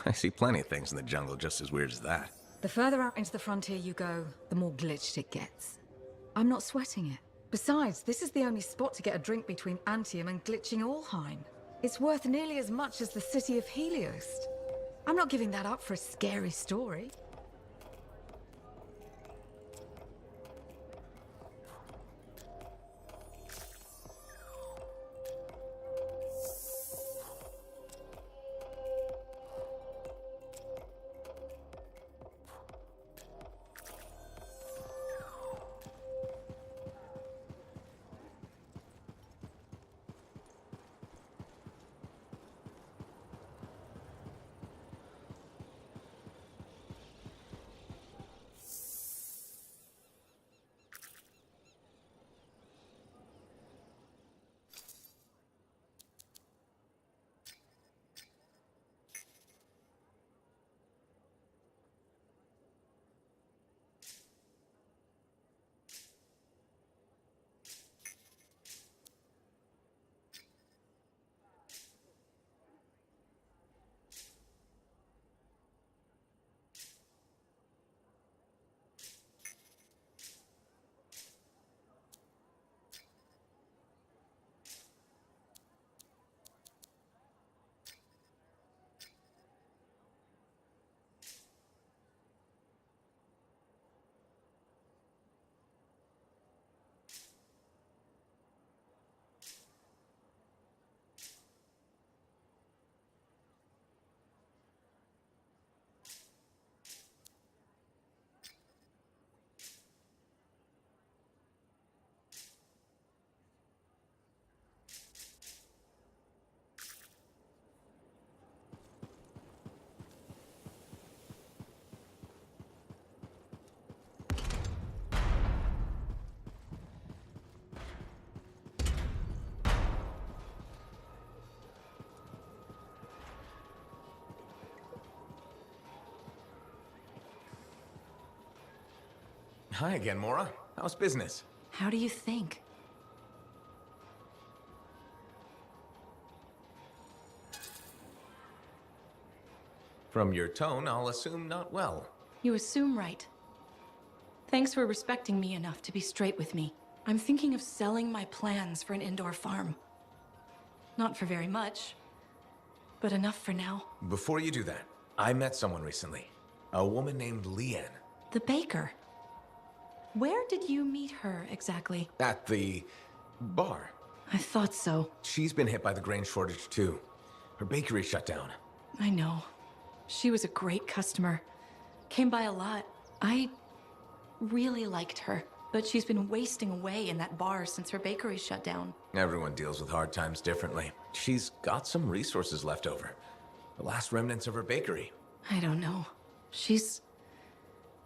I see plenty of things in the jungle just as weird as that. The further out into the frontier you go, the more glitched it gets. I'm not sweating it. Besides, this is the only spot to get a drink between Anthem and glitching Allheim. It's worth nearly as much as the city of Helios. I'm not giving that up for a scary story. Hi again, Mora. How's business? How do you think? From your tone, I'll assume not well. You assume right. Thanks for respecting me enough to be straight with me. I'm thinking of selling my plans for an indoor farm. Not for very much, but enough for now. Before you do that, I met someone recently. A woman named Leanne. The baker. Where did you meet her exactly? At the bar. I thought so. She's been hit by the grain shortage too. Her bakery shut down. I know. She was a great customer. Came by a lot. I really liked her. But she's been wasting away in that bar since her bakery shut down. Everyone deals with hard times differently. She's got some resources left over. The last remnants of her bakery. I don't know. She's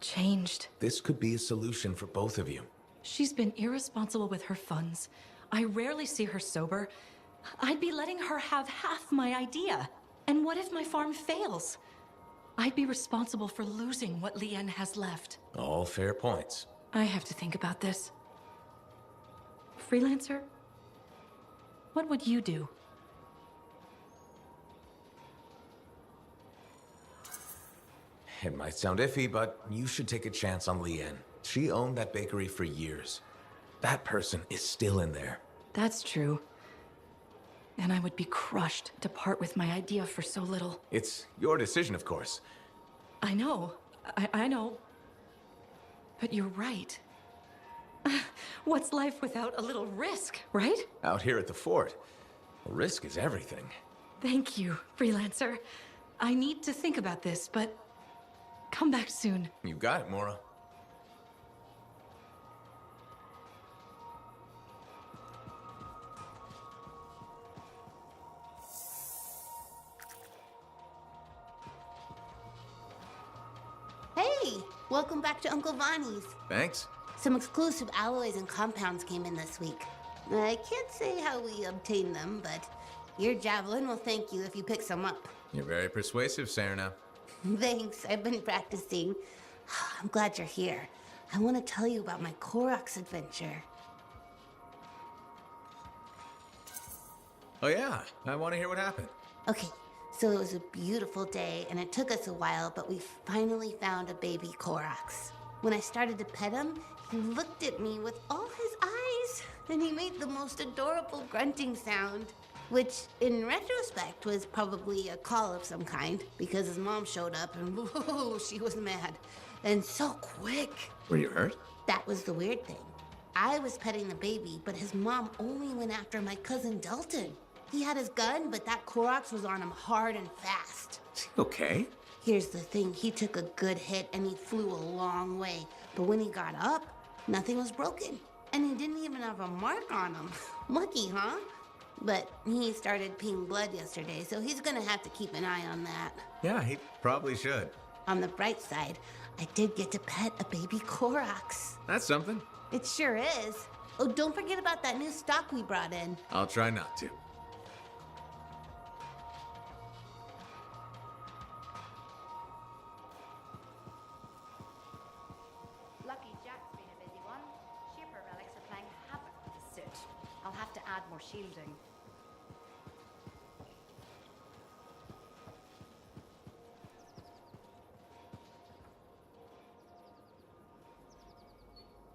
changed. This could be a solution for both of you. She's been irresponsible with her funds. I rarely see her sober. I'd be letting her have half my idea. And what if my farm fails? I'd be responsible for losing what Leanne has left. All fair points. I have to think about this. Freelancer? What would you do? It might sound iffy, but you should take a chance on Leanne. She owned that bakery for years. That person is still in there. That's true. And I would be crushed to part with my idea for so little. It's your decision, of course. I know. I know. But you're right. What's life without a little risk, right? Out here at the fort, risk is everything. Thank you, freelancer. I need to think about this, but come back soon. You got it, Mora. Hey, welcome back to Uncle Vonnie's. Thanks. Some exclusive alloys and compounds came in this week. I can't say how we obtained them, but your Javelin will thank you if you pick some up. You're very persuasive, Serena. Thanks, I've been practicing. I'm glad you're here. I want to tell you about my Koroks adventure. Oh yeah, I want to hear what happened. Okay, so it was a beautiful day, and it took us a while, but we finally found a baby Koroks. When I started to pet him, he looked at me with all his eyes, and he made the most adorable grunting sound, which, in retrospect, was probably a call of some kind, because his mom showed up, and whoa, she was mad. And so quick. Were you hurt? That was the weird thing. I was petting the baby, but his mom only went after my cousin Dalton. He had his gun, but that Koroks was on him hard and fast. Okay. Here's the thing, he took a good hit and he flew a long way. But when he got up, nothing was broken. And he didn't even have a mark on him. Lucky, huh? But he started peeing blood yesterday, so he's gonna have to keep an eye on that. Yeah, he probably should. On the bright side, I did get to pet a baby Koroks. That's something. It sure is. Oh, don't forget about that new stock we brought in. I'll try not to. Lucky Jack's been a busy one. Shipper relics are playing havoc with the suit. I'll have to add more shielding.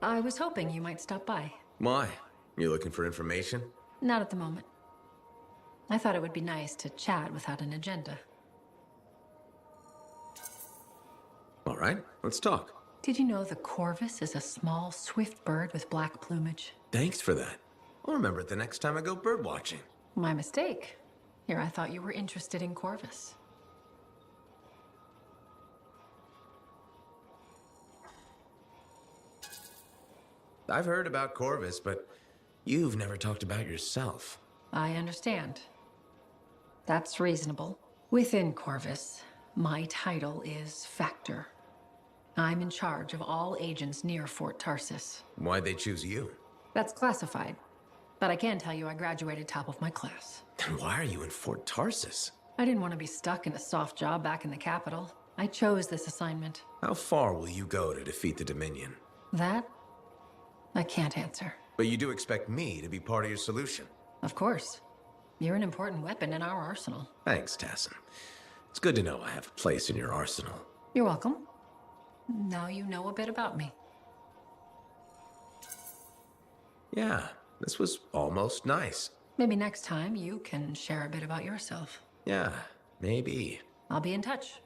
I was hoping you might stop by. Why? You looking for information? Not at the moment. I thought it would be nice to chat without an agenda. All right, let's talk. Did you know the corvus is a small, swift bird with black plumage? Thanks for that. I'll remember it the next time I go bird watching. My mistake. Here I thought you were interested in corvus. I've heard about Corvus, but you've never talked about yourself. I understand. That's reasonable. Within Corvus, my title is Factor. I'm in charge of all agents near Fort Tarsis. Why'd they choose you? That's classified. But I can tell you I graduated top of my class. Then why are you in Fort Tarsis? I didn't want to be stuck in a soft job back in the capital. I chose this assignment. How far will you go to defeat the Dominion? That? I can't answer. But you do expect me to be part of your solution? Of course. You're an important weapon in our arsenal. Thanks, Tassin. It's good to know I have a place in your arsenal. You're welcome. Now you know a bit about me. Yeah, this was almost nice. Maybe next time you can share a bit about yourself. Yeah, maybe. I'll be in touch.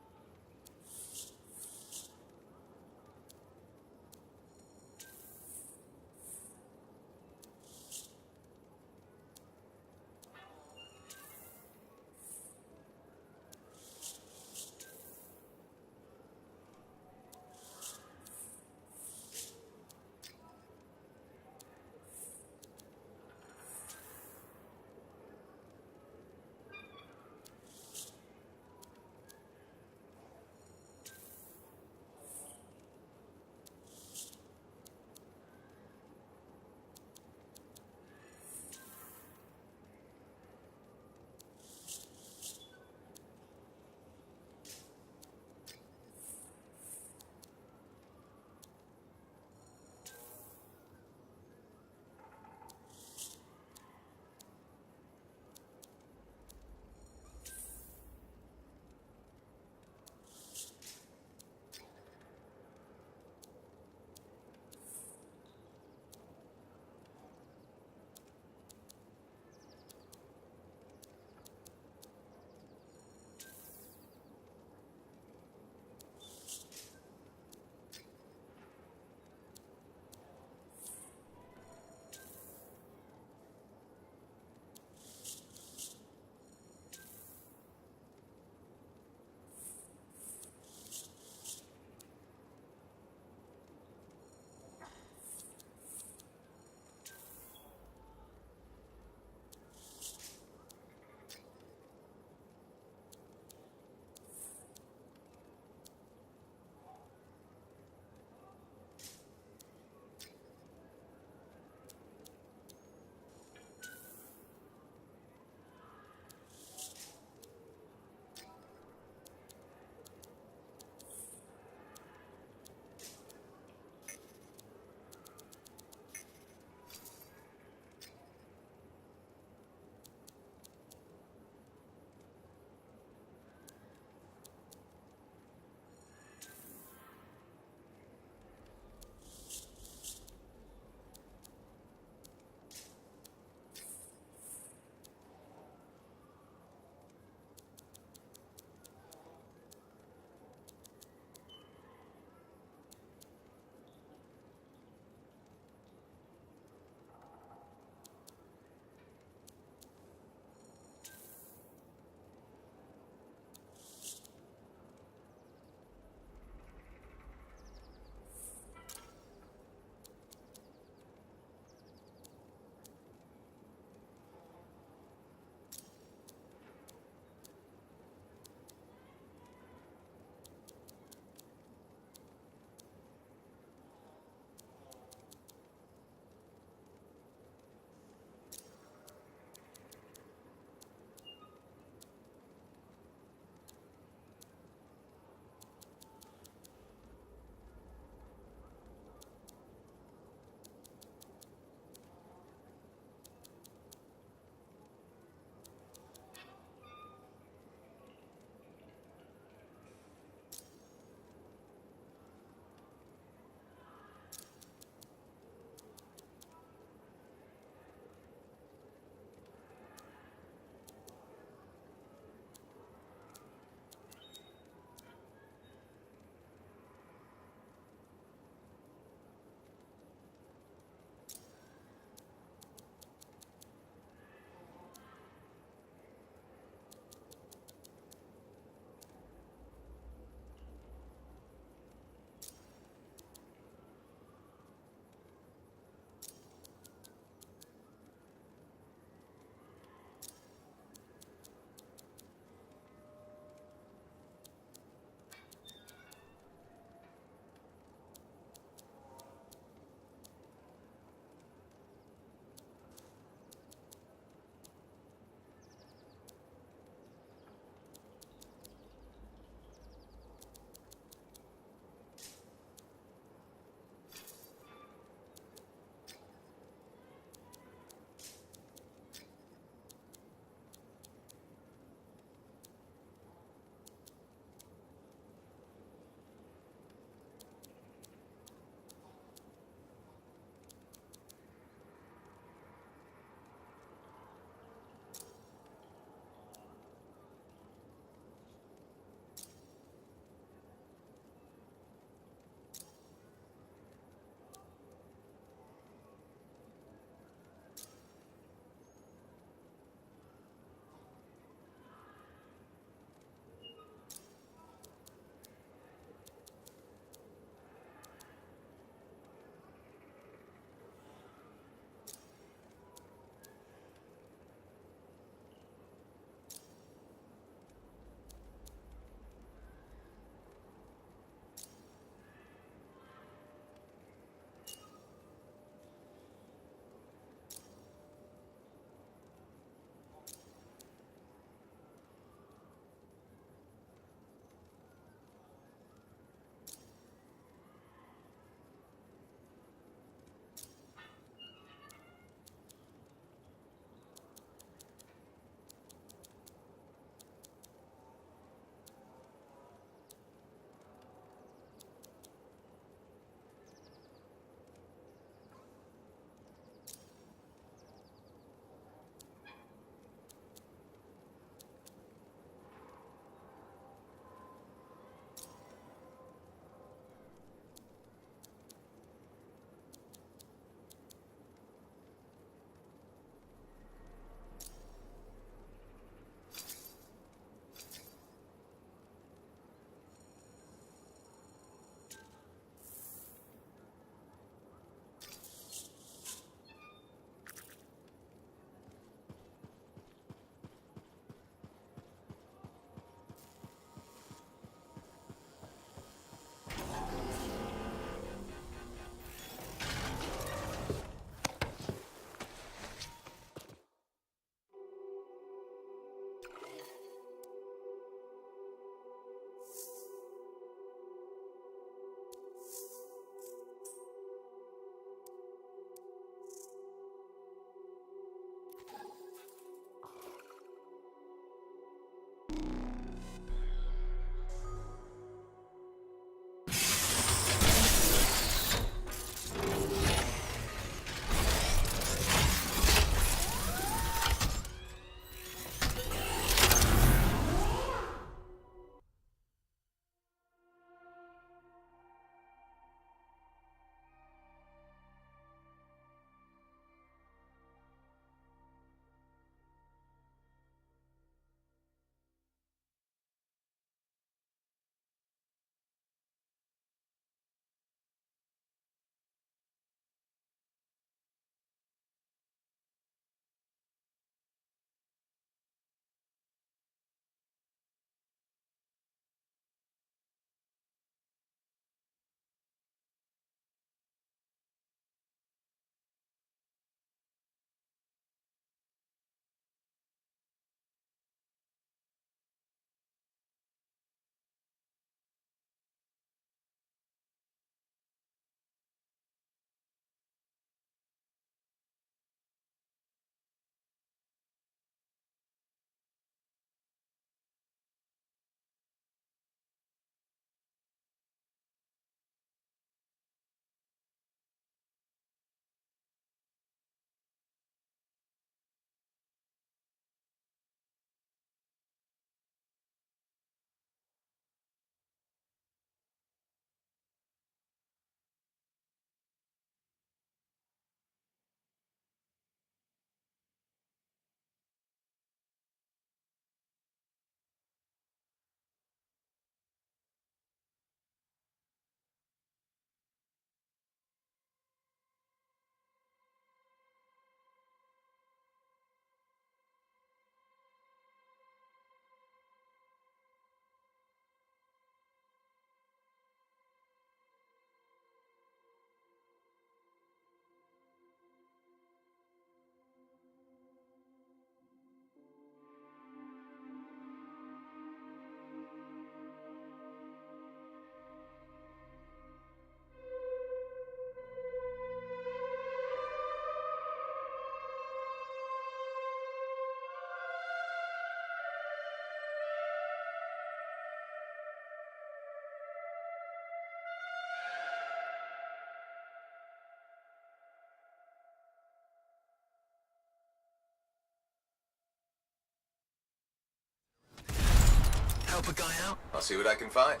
help a guy out? I'll see what I can find.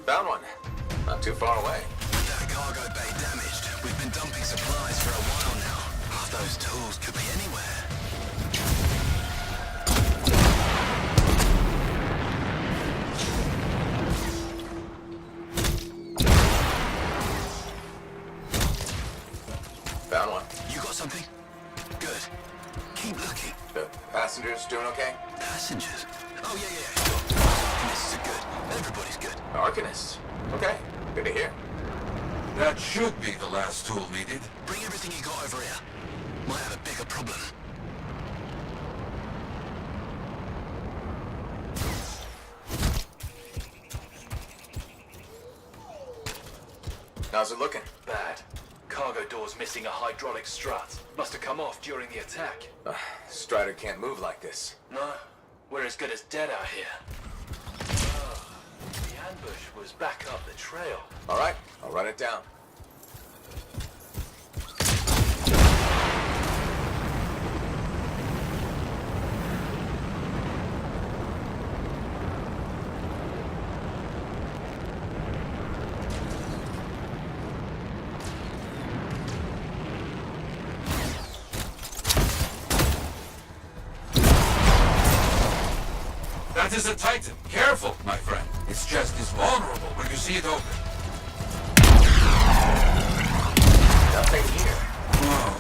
Found one. Not too far away. That cargo bay damaged. We've been dumping supplies for a while now. Half those tools could be anywhere. Found one. You got something? Good. Keep looking. The passengers doing okay? Passengers? Oh, yeah. Sure. Arcanists are good. Everybody's good. Arcanists? Okay. Good to hear. That should be the last tool needed. Bring everything you got over here. Might have a bigger problem. How's it looking? Bad. Cargo door's missing a hydraulic strut. Must have come off during the attack. Strider can't move like this. No, we're as good as dead out here. The ambush was back up the trail. All right, I'll run it down. That is a Titan. Careful, my friend. Its chest is vulnerable when you see it open. Nothing here. Oh,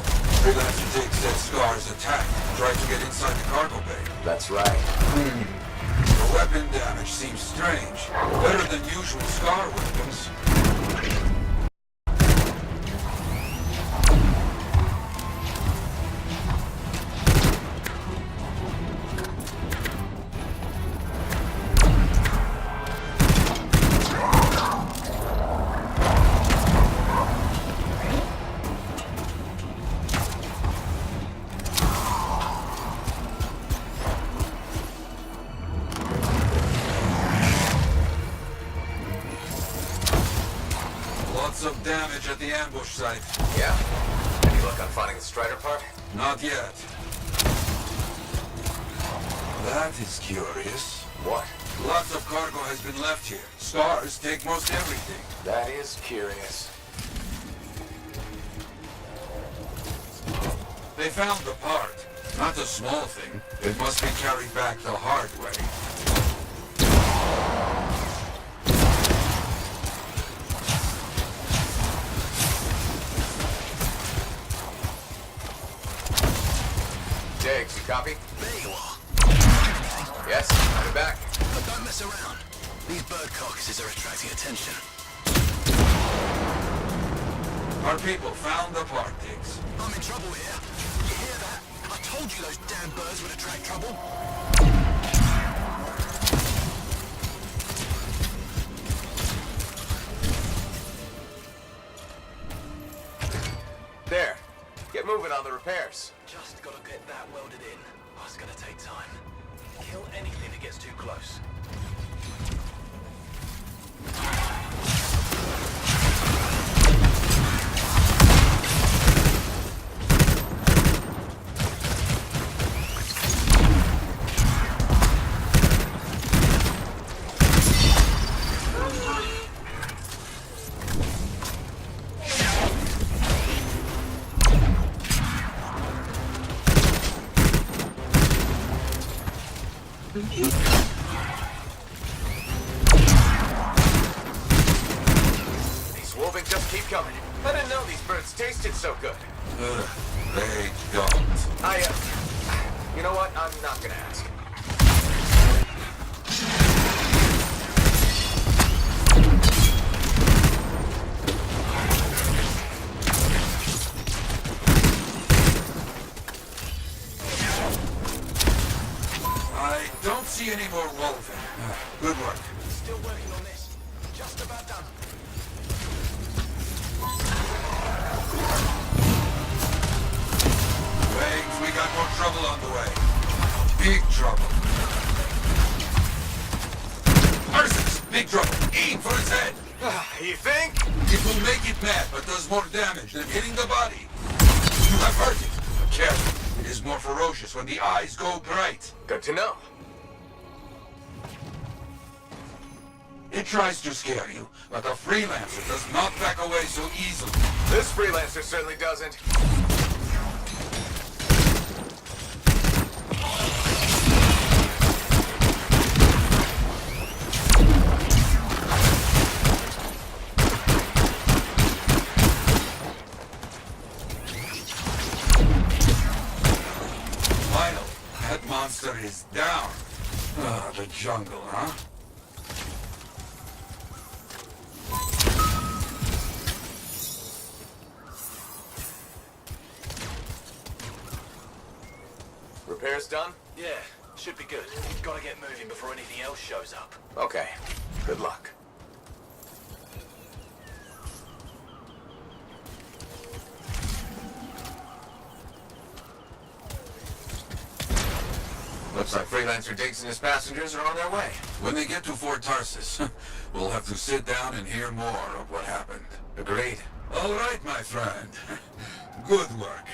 we'll have to take said Scar's attack and try to get inside the cargo bay. That's right. The weapon damage seems strange. Better than usual Scar weapons. Of damage at the ambush site. Yeah? Any luck on finding the Strider part? Not yet. That is curious. What? Lots of cargo has been left here. Scars take most everything. That is curious. They found the part. Not a small thing. It must be carried back the hard way. Diggs, you copy? There you are. Yes, I'm back. But don't mess around. These bird carcasses are attracting attention. Our people found the part, Diggs. I'm in trouble here. You hear that? I told you those damn birds would attract trouble. There. Get moving on the repairs. Just gotta get that welded in. Oh, it's gonna take time. Kill anything that gets too close. These wolving just keep coming. I didn't know these birds tasted so good. They don't. You know what? I'm not gonna ask. I don't see any more woven. Good work. Still working on this. Just about done. Wait, we got more trouble on the way. Big trouble. Artisans, big trouble. Aim for its head. You think? It will make it mad, but does more damage than hitting the body. You have heard it. Careful. It is more ferocious when the eyes go bright. Good to know. It tries to scare you, but a freelancer does not back away so easily. This freelancer certainly doesn't. Final. That monster is down. Ah, the jungle, huh? Repairs done? Yeah, should be good. Gotta get moving before anything else shows up. Okay. Good luck. Looks like Freelancer Diggs and his passengers are on their way. When they get to Fort Tarsus, we'll have to sit down and hear more of what happened. Agreed. All right, my friend. Good work.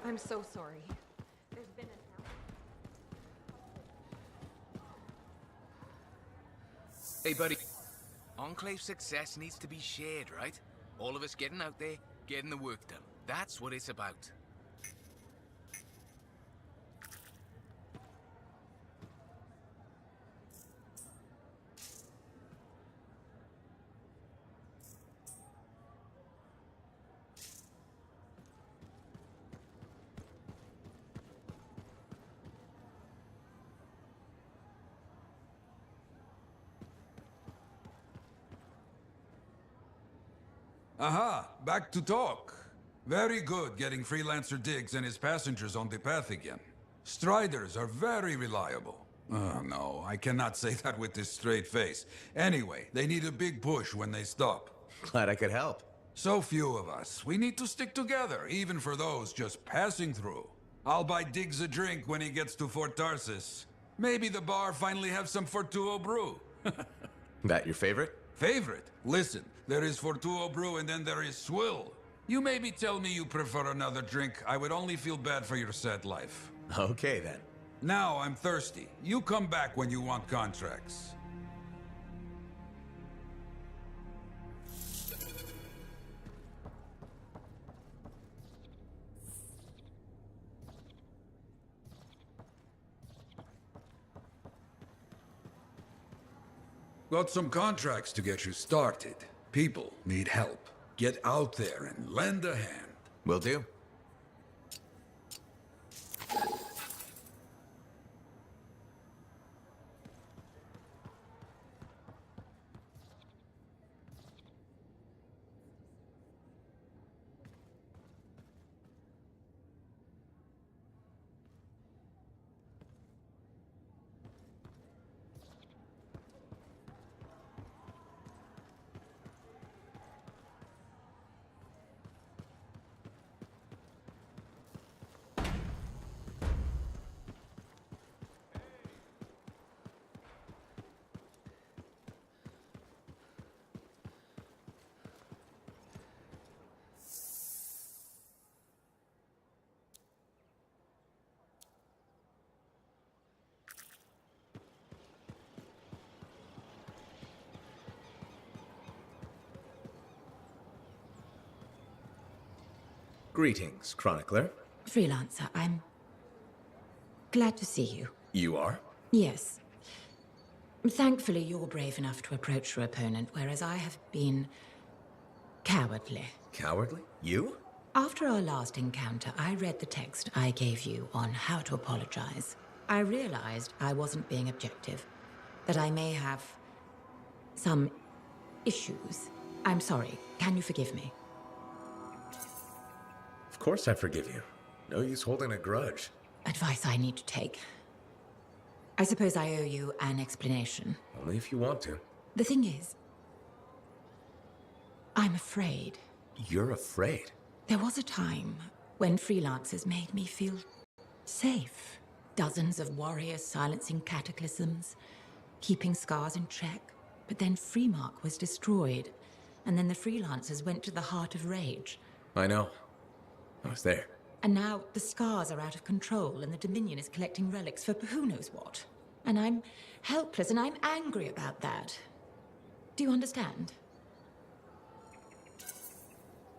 I'm so sorry. There's been an Hey, buddy. Enclave success needs to be shared, right? All of us getting out there, getting the work done. That's what it's about. Aha, back to talk. Very good getting Freelancer Diggs and his passengers on the path again. Striders are very reliable. Oh, no, I cannot say that with this straight face. Anyway, they need a big push when they stop. Glad I could help. So few of us. We need to stick together, even for those just passing through. I'll buy Diggs a drink when he gets to Fort Tarsis. Maybe the bar finally have some Fortuo brew. That your favorite? Favorite? Listen, there is Fortuo brew and then there is Swill. You maybe tell me you prefer another drink. I would only feel bad for your sad life. Okay, then. Now I'm thirsty. You come back when you want contracts. Got some contracts to get you started. People need help. Get out there and lend a hand. Will do. Greetings, Chronicler. Freelancer, I'm glad to see you. You are? Yes. Thankfully, you're brave enough to approach your opponent, whereas I have been cowardly. Cowardly? You? After our last encounter, I read the text I gave you on how to apologize. I realized I wasn't being objective, that I may have some issues. I'm sorry. Can you forgive me? Of course I forgive you. No use holding a grudge. Advice I need to take. I suppose I owe you an explanation. Only if you want to. The thing is, I'm afraid. You're afraid? There was a time when freelancers made me feel safe. Dozens of warriors silencing cataclysms, keeping scars in check. But then Freemark was destroyed, and then the freelancers went to the heart of rage. I know. I was there. And now the scars are out of control, and the Dominion is collecting relics for who knows what. And I'm helpless, and I'm angry about that. Do you understand?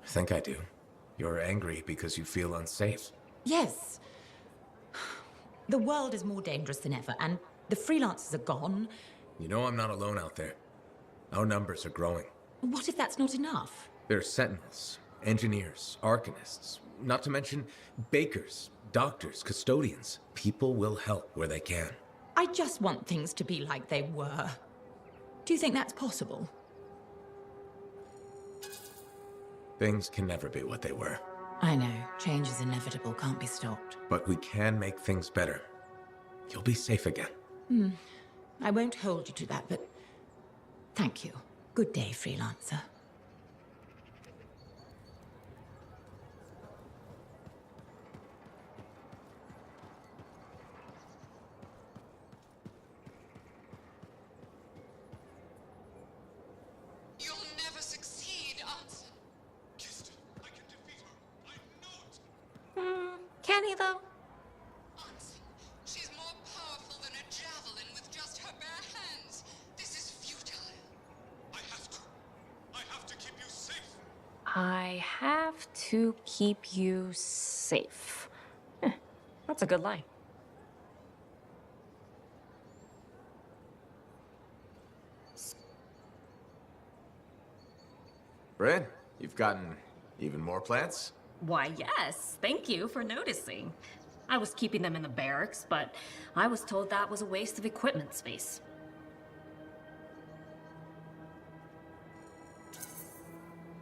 I think I do. You're angry because you feel unsafe. Yes. The world is more dangerous than ever, and the freelancers are gone. You know I'm not alone out there. Our numbers are growing. What if that's not enough? There are sentinels, engineers, arcanists, not to mention bakers, doctors, custodians. People will help where they can. I just want things to be like they were. Do you think that's possible? Things can never be what they were. I know. Change is inevitable, can't be stopped. But we can make things better. You'll be safe again. I won't hold you to that, but thank you. Good day, freelancer. You'll never succeed, Anthem. Kissed her. I can defeat her. I know it. Can he, though? Anthem, she's more powerful than a javelin with just her bare hands. This is futile. I have to. I have to keep you safe. I have to keep you safe. That's a good line. Bryn, you've gotten even more plants? Why, yes. Thank you for noticing. I was keeping them in the barracks, but I was told that was a waste of equipment space.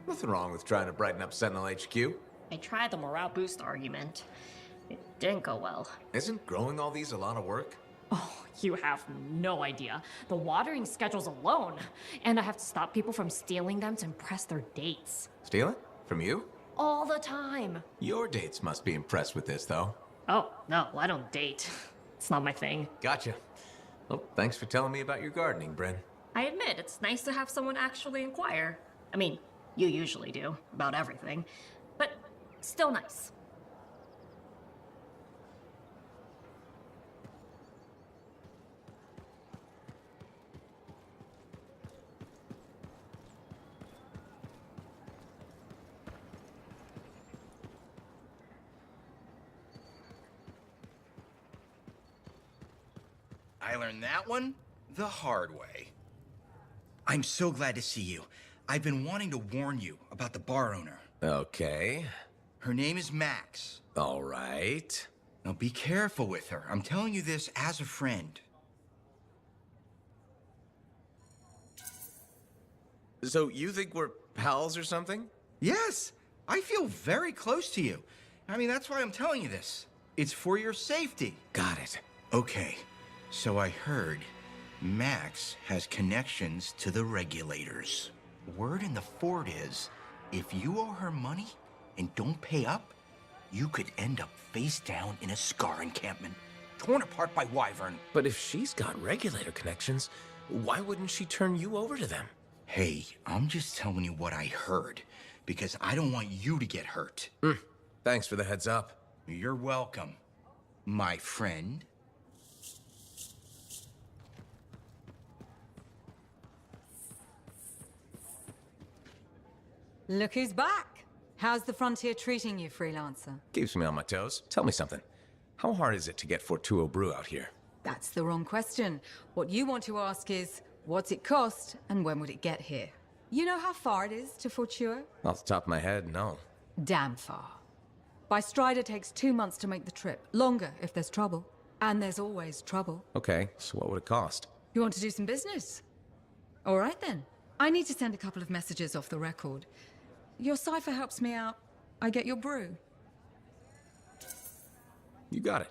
Nothing wrong with trying to brighten up Sentinel HQ. I tried the morale boost argument. It didn't go well. Isn't growing all these a lot of work? Oh, you have no idea. The watering schedules alone. And I have to stop people from stealing them to impress their dates. Stealing? From you? All the time. Your dates must be impressed with this, though. Oh, no, I don't date. It's not my thing. Gotcha. Well, thanks for telling me about your gardening, Bryn. I admit, it's nice to have someone actually inquire. I mean, you usually do, about everything. But still nice. I learned that one the hard way. I'm so glad to see you. I've been wanting to warn you about the bar owner. Okay. Her name is Max. All right. Now be careful with her. I'm telling you this as a friend. So you think we're pals or something? Yes, I feel very close to you. I mean, that's why I'm telling you this. It's for your safety. Got it. Okay, so I heard Max has connections to the regulators. Word in the fort is, if you owe her money and don't pay up, you could end up face down in a Scar encampment, torn apart by Wyvern. But if she's got regulator connections, why wouldn't she turn you over to them? Hey, I'm just telling you what I heard, because I don't want you to get hurt. Thanks for the heads up. You're welcome, my friend. Look who's back. How's the frontier treating you, freelancer? Keeps me on my toes. Tell me something. How hard is it to get Fortuo brew out here? That's the wrong question. What you want to ask is, what's it cost and when would it get here? You know how far it is to Fortuo? Off the top of my head, no. Damn far. By Strider takes 2 months to make the trip. Longer if there's trouble. And there's always trouble. Okay, so what would it cost? You want to do some business? All right then. I need to send a couple of messages off the record. Your cipher helps me out. I get your brew. You got it.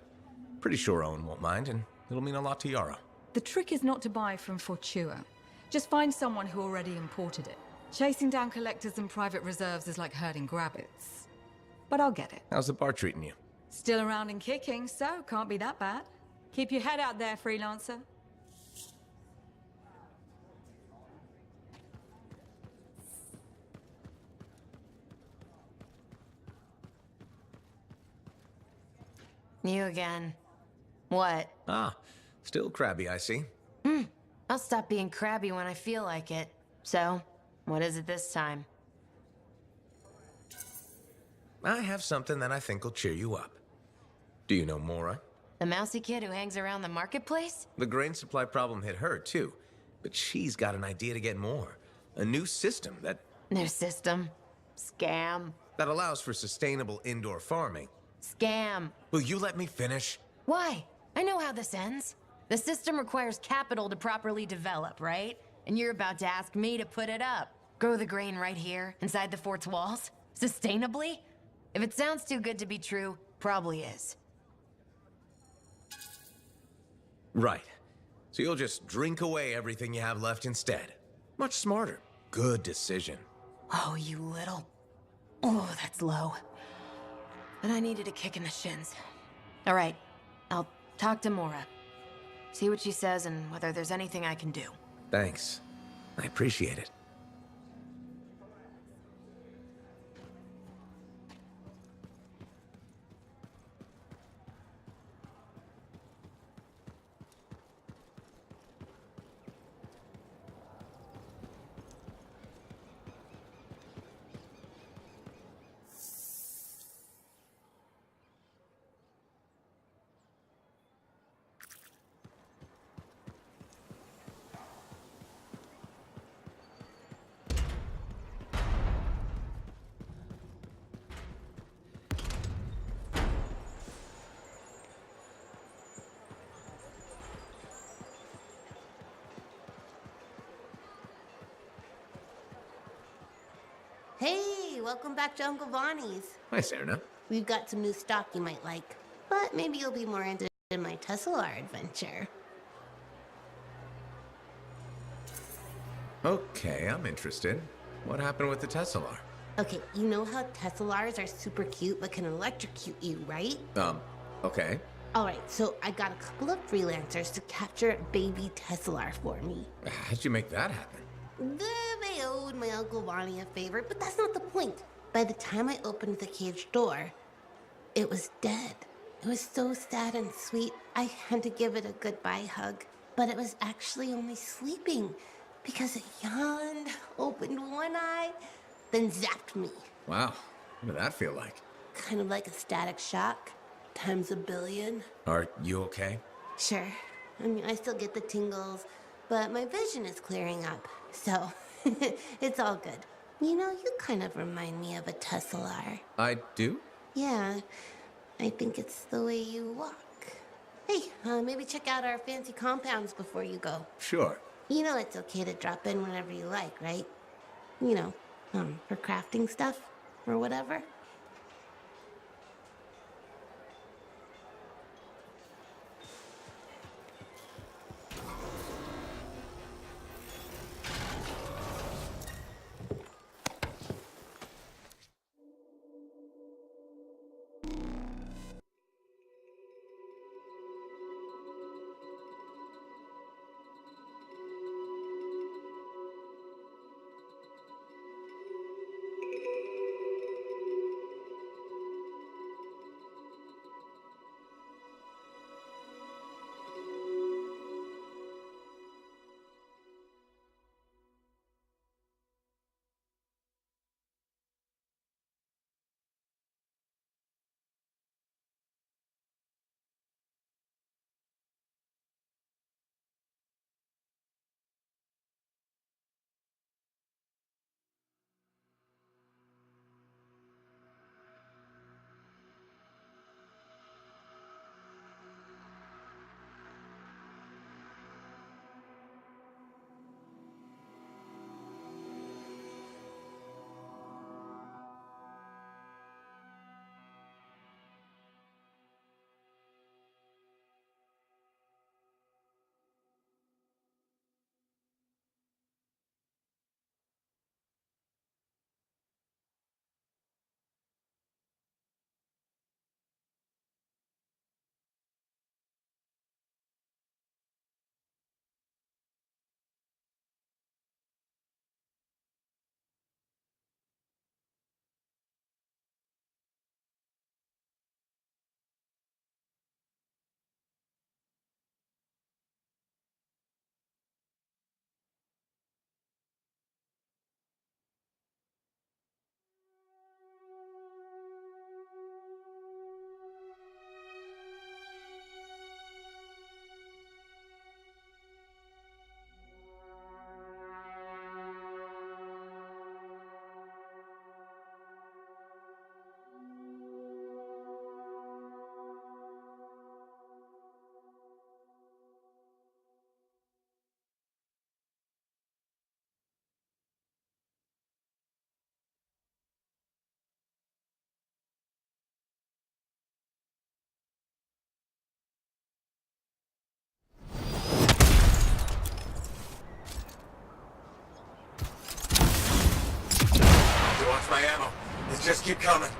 Pretty sure Owen won't mind, and it'll mean a lot to Yara. The trick is not to buy from Fortua. Just find someone who already imported it. Chasing down collectors and private reserves is like herding rabbits. But I'll get it. How's the bar treating you? Still around and kicking, so can't be that bad. Keep your head out there, freelancer. You again. What? Ah, still crabby, I see. I'll stop being crabby when I feel like it. So, what is it this time? I have something that I think will cheer you up. Do you know Mora? The mousy kid who hangs around the marketplace? The grain supply problem hit her, too. But she's got an idea to get more. A new system that... New system? Scam. That allows for sustainable indoor farming. Scam. Will you let me finish? Why? I know how this ends. The system requires capital to properly develop, right? And you're about to ask me to put it up. Grow the grain right here, inside the fort's walls? Sustainably? If it sounds too good to be true, probably is. Right. So you'll just drink away everything you have left instead. Much smarter. Good decision. Oh, you little... Oh, that's low. But I needed a kick in the shins. All right, I'll talk to Mora. See what she says and whether there's anything I can do. Thanks. I appreciate it. Hey, welcome back to Uncle Bonnie's. Hi, Serna. We've got some new stock you might like, but maybe you'll be more interested in my Tesla adventure. Okay, I'm interested. What happened with the Tesla? Okay, you know how Teslars are super cute but can electrocute you, right? Okay. Alright, so I got a couple of freelancers to capture a baby Tesla for me. How'd you make that happen? They owed my Uncle Bonnie a favor, but that's not the point. By the time I opened the cage door, it was dead. It was so sad and sweet, I had to give it a goodbye hug. But it was actually only sleeping because it yawned, opened one eye, then zapped me. Wow, what did that feel like? Kind of like a static shock, times a billion. Are you okay? Sure. I mean, I still get the tingles, but my vision is clearing up, so it's all good. You know, you kind of remind me of a Tesla. I do? Yeah, I think it's the way you walk. Hey, maybe check out our fancy compounds before you go. Sure. You know it's okay to drop in whenever you like, right? You know, for crafting stuff or whatever. Watch my ammo. Let's just keep coming.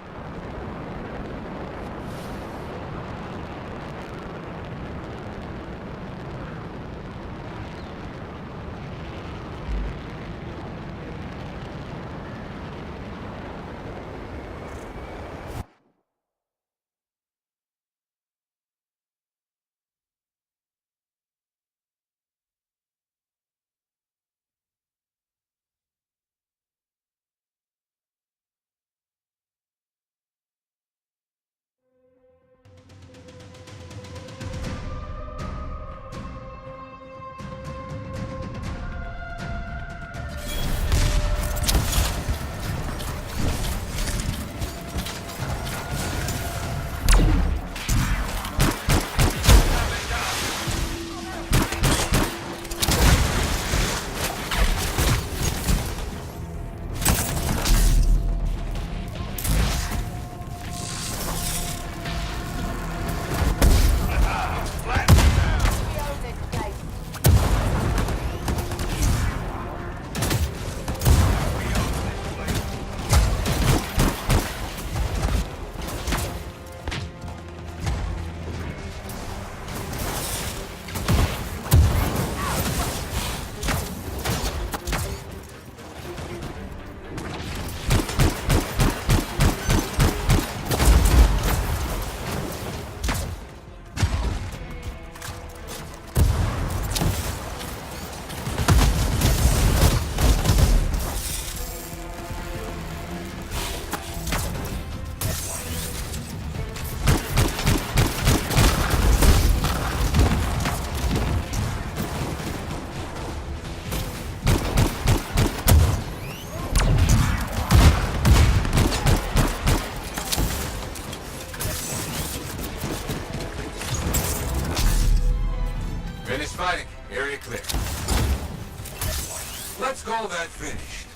fighting. Area clear. Let's call that finished.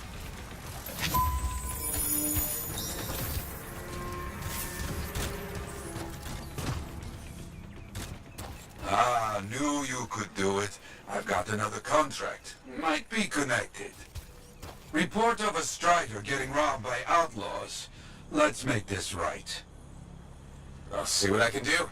Ah, knew you could do it. I've got another contract. Might be connected. Report of a strider getting robbed by outlaws. Let's make this right. I'll see what I can do.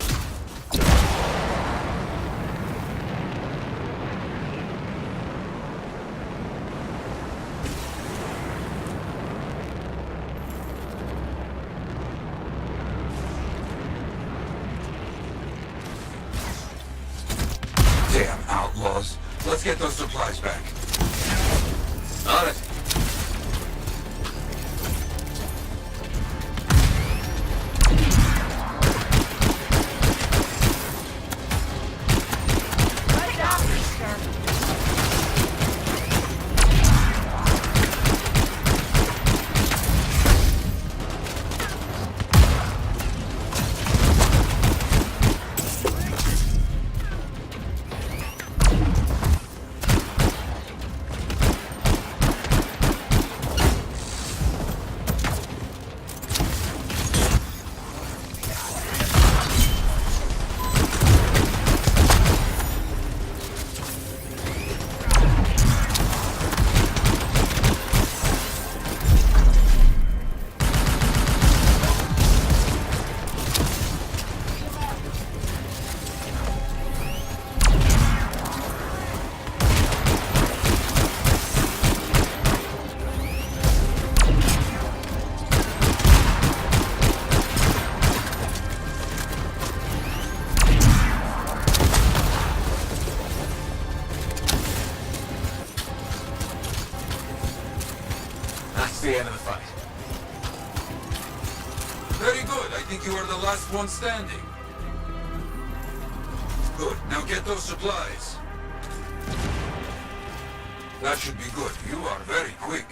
Damn outlaws. Let's get those supplies back. On it. That's the end of the fight. Very good. I think you are the last one standing. Good. Now get those supplies. That should be good. You are very quick.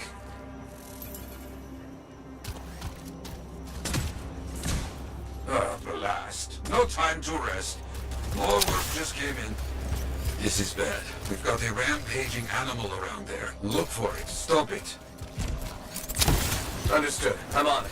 Ah, blast. No time to rest. More work just came in. This is bad. We've got a rampaging animal around there. Look for it. Stop it. Understood. I'm on it.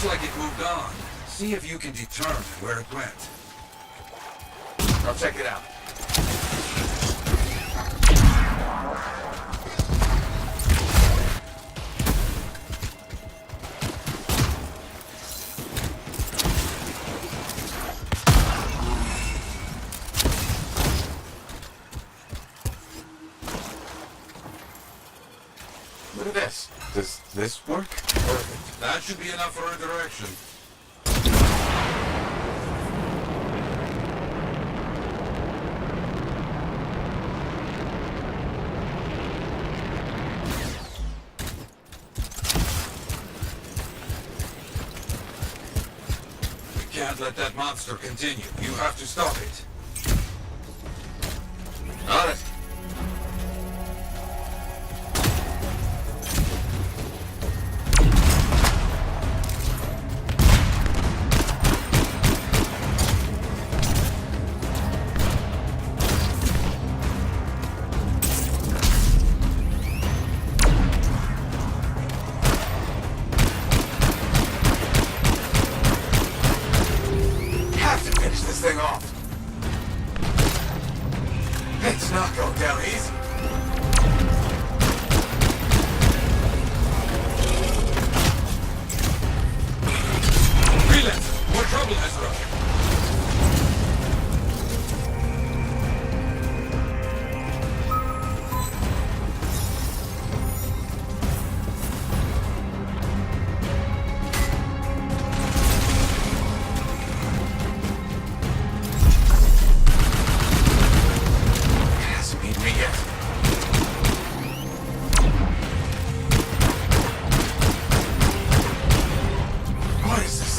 Looks like it moved on. See if you can determine where it went. I'll check it out. Look at this. Does this work? Perfect. That should be enough for a direction. We can't let that monster continue. You have to stop it. On it.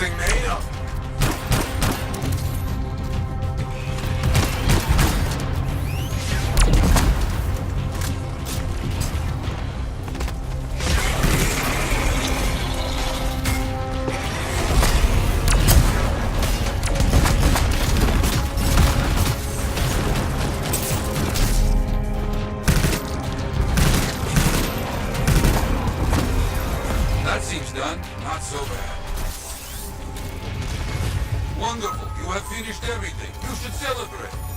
thing made of? That seems done. Not so bad. Wonderful. You have finished everything. You should celebrate.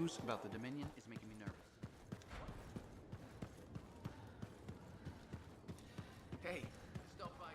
news about the Dominion is making me nervous. Hey, stop by.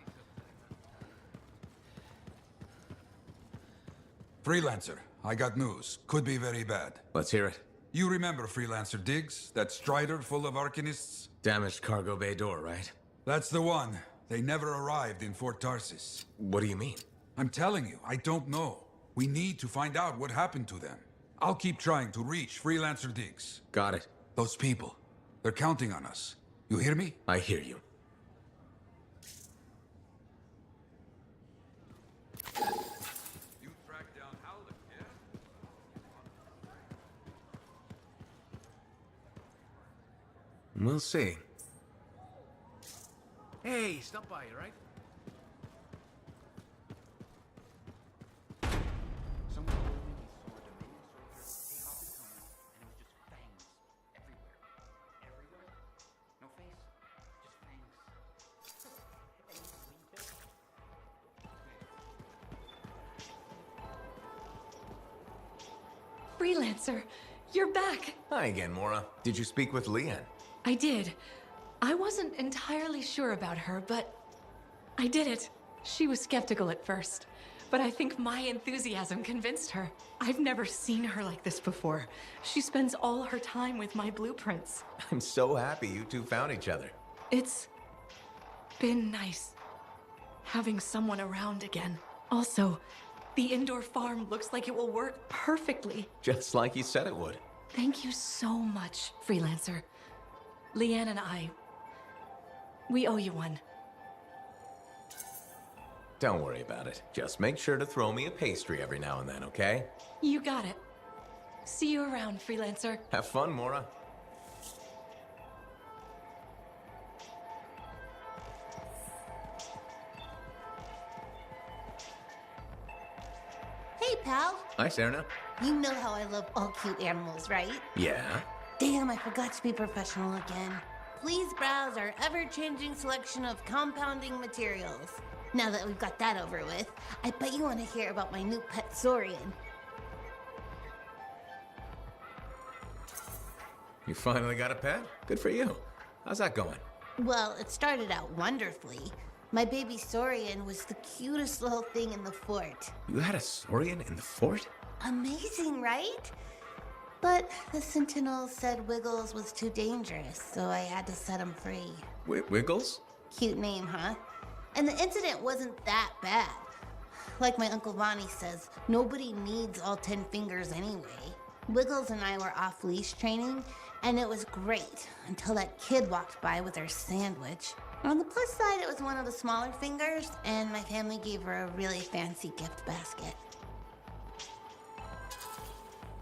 Freelancer, I got news. Could be very bad. Let's hear it. You remember Freelancer Diggs? That Strider full of Arcanists? Damaged cargo bay door, right? That's the one. They never arrived in Fort Tarsis. What do you mean? I'm telling you, I don't know. We need to find out what happened to them. I'll keep trying to reach Freelancer Diggs. Got it. Those people, they're counting on us. You hear me? I hear you. We'll see. Hey, stop by, right? Someone told me he saw a Dominion soldier take off his helmet, and it was just fangs everywhere. Everywhere? No face, just fangs. Freelancer, you're back. Hi again, Mora. Did you speak with Leanne? I did. I wasn't entirely sure about her, but I did it. She was skeptical at first, but I think my enthusiasm convinced her. I've never seen her like this before. She spends all her time with my blueprints. I'm so happy you two found each other. It's been nice having someone around again. Also, the indoor farm looks like it will work perfectly. Just like you said it would. Thank you so much, Freelancer. Leanne and I, we owe you one. Don't worry about it. Just make sure to throw me a pastry every now and then, okay? You got it. See you around, Freelancer. Have fun, Mora. Hey, pal. Hi, Serena. You know how I love all cute animals, right? Yeah? Damn, I forgot to be professional again. Please browse our ever-changing selection of compounding materials. Now that we've got that over with, I bet you want to hear about my new pet Saurian. You finally got a pet? Good for you. How's that going? Well, it started out wonderfully. My baby Saurian was the cutest little thing in the fort. You had a Saurian in the fort? Amazing, right? But the Sentinels said Wiggles was too dangerous, so I had to set him free. Wiggles? Cute name, huh? And the incident wasn't that bad. Like my Uncle Vonnie says, nobody needs all 10 fingers anyway. Wiggles and I were off-leash training, and it was great until that kid walked by with her sandwich. On the plus side, it was one of the smaller fingers, and my family gave her a really fancy gift basket.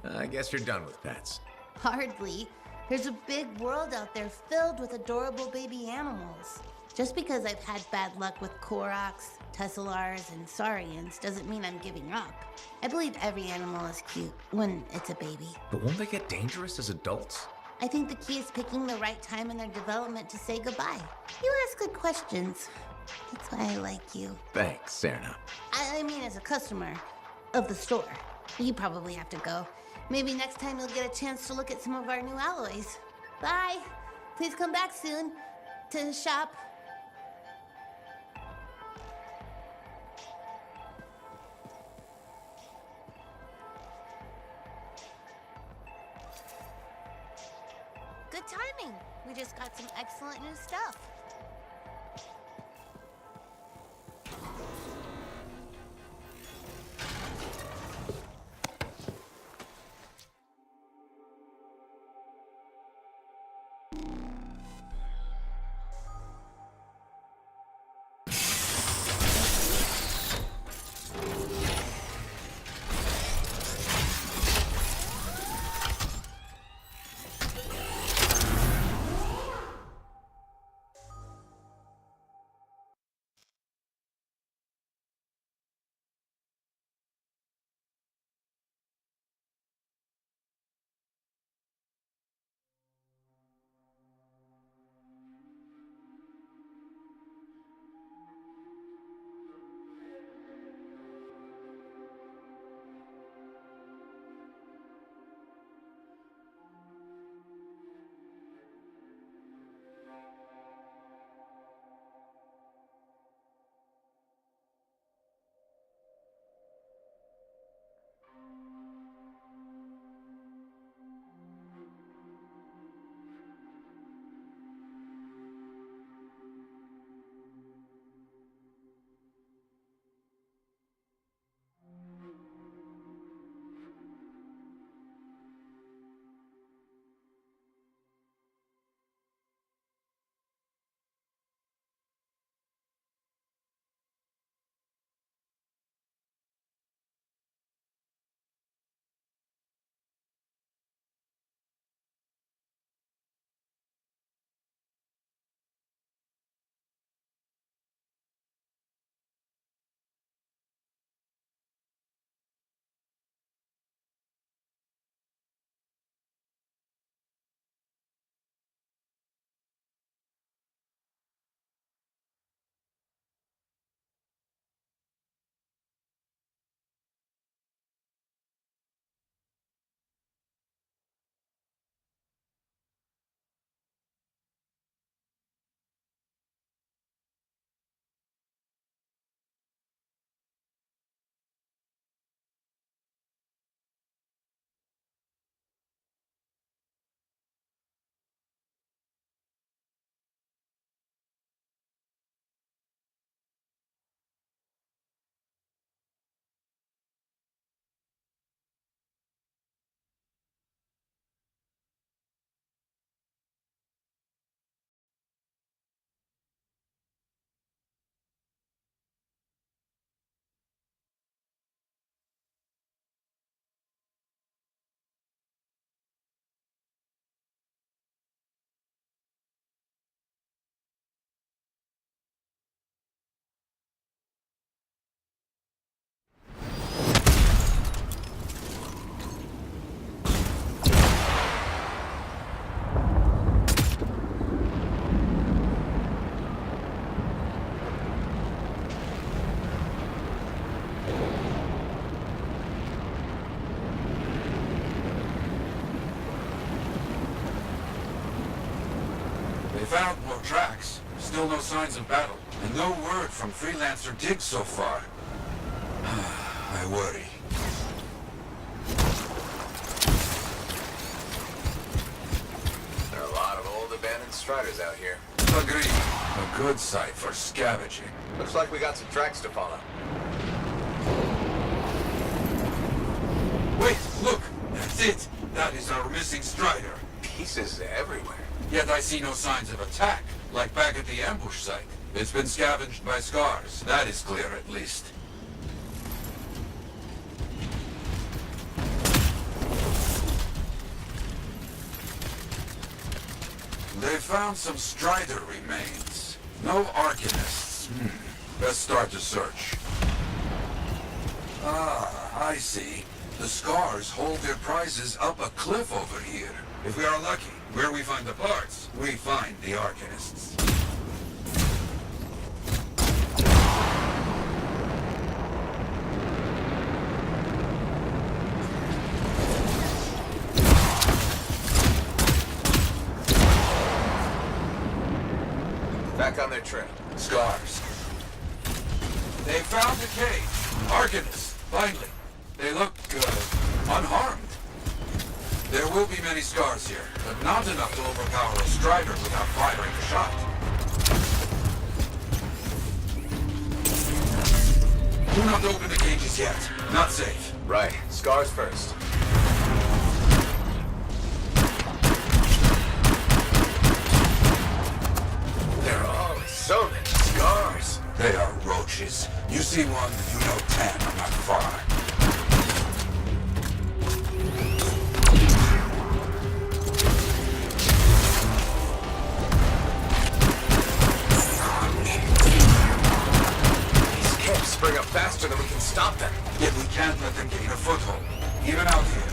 I guess you're done with pets. Hardly. There's a big world out there filled with adorable baby animals. Just because I've had bad luck with Koroks, Tesselars, and Saurians doesn't mean I'm giving up. I believe every animal is cute when it's a baby. But won't they get dangerous as adults? I think the key is picking the right time in their development to say goodbye. You ask good questions. That's why I like you. Thanks, Serena. I mean as a customer of the store. You probably have to go. Maybe next time you'll get a chance to look at some of our new alloys. Bye. Please come back soon to shop. Good timing. We just got some excellent new stuff. found more tracks. Still no signs of battle. And no word from Freelancer Diggs so far. I worry. There are a lot of old abandoned striders out here. Agreed. A good site for scavenging. Looks like we got some tracks to follow. Wait, look! That's it! That is our missing strider. Pieces everywhere. Yet I see no signs of attack, like back at the ambush site. It's been scavenged by scars. That is clear, at least. They found some strider remains. No Arcanists. Let's start the search. Ah, I see. The scars hold their prizes up a cliff over here. If we are lucky, where we find the parts, we find the Arcanists. Back on their trail. Scars. They found the cage. Arcanists, finally. They look, unharmed. There will be many scars here, but not enough to overpower a strider without firing a shot. Do not open the cages yet. Not safe. Right. Scars first. There are always so many scars. They are roaches. You see one, you know 10 are not far. These camps spring up faster than we can stop them. Yet we can't let them gain a foothold, even out here.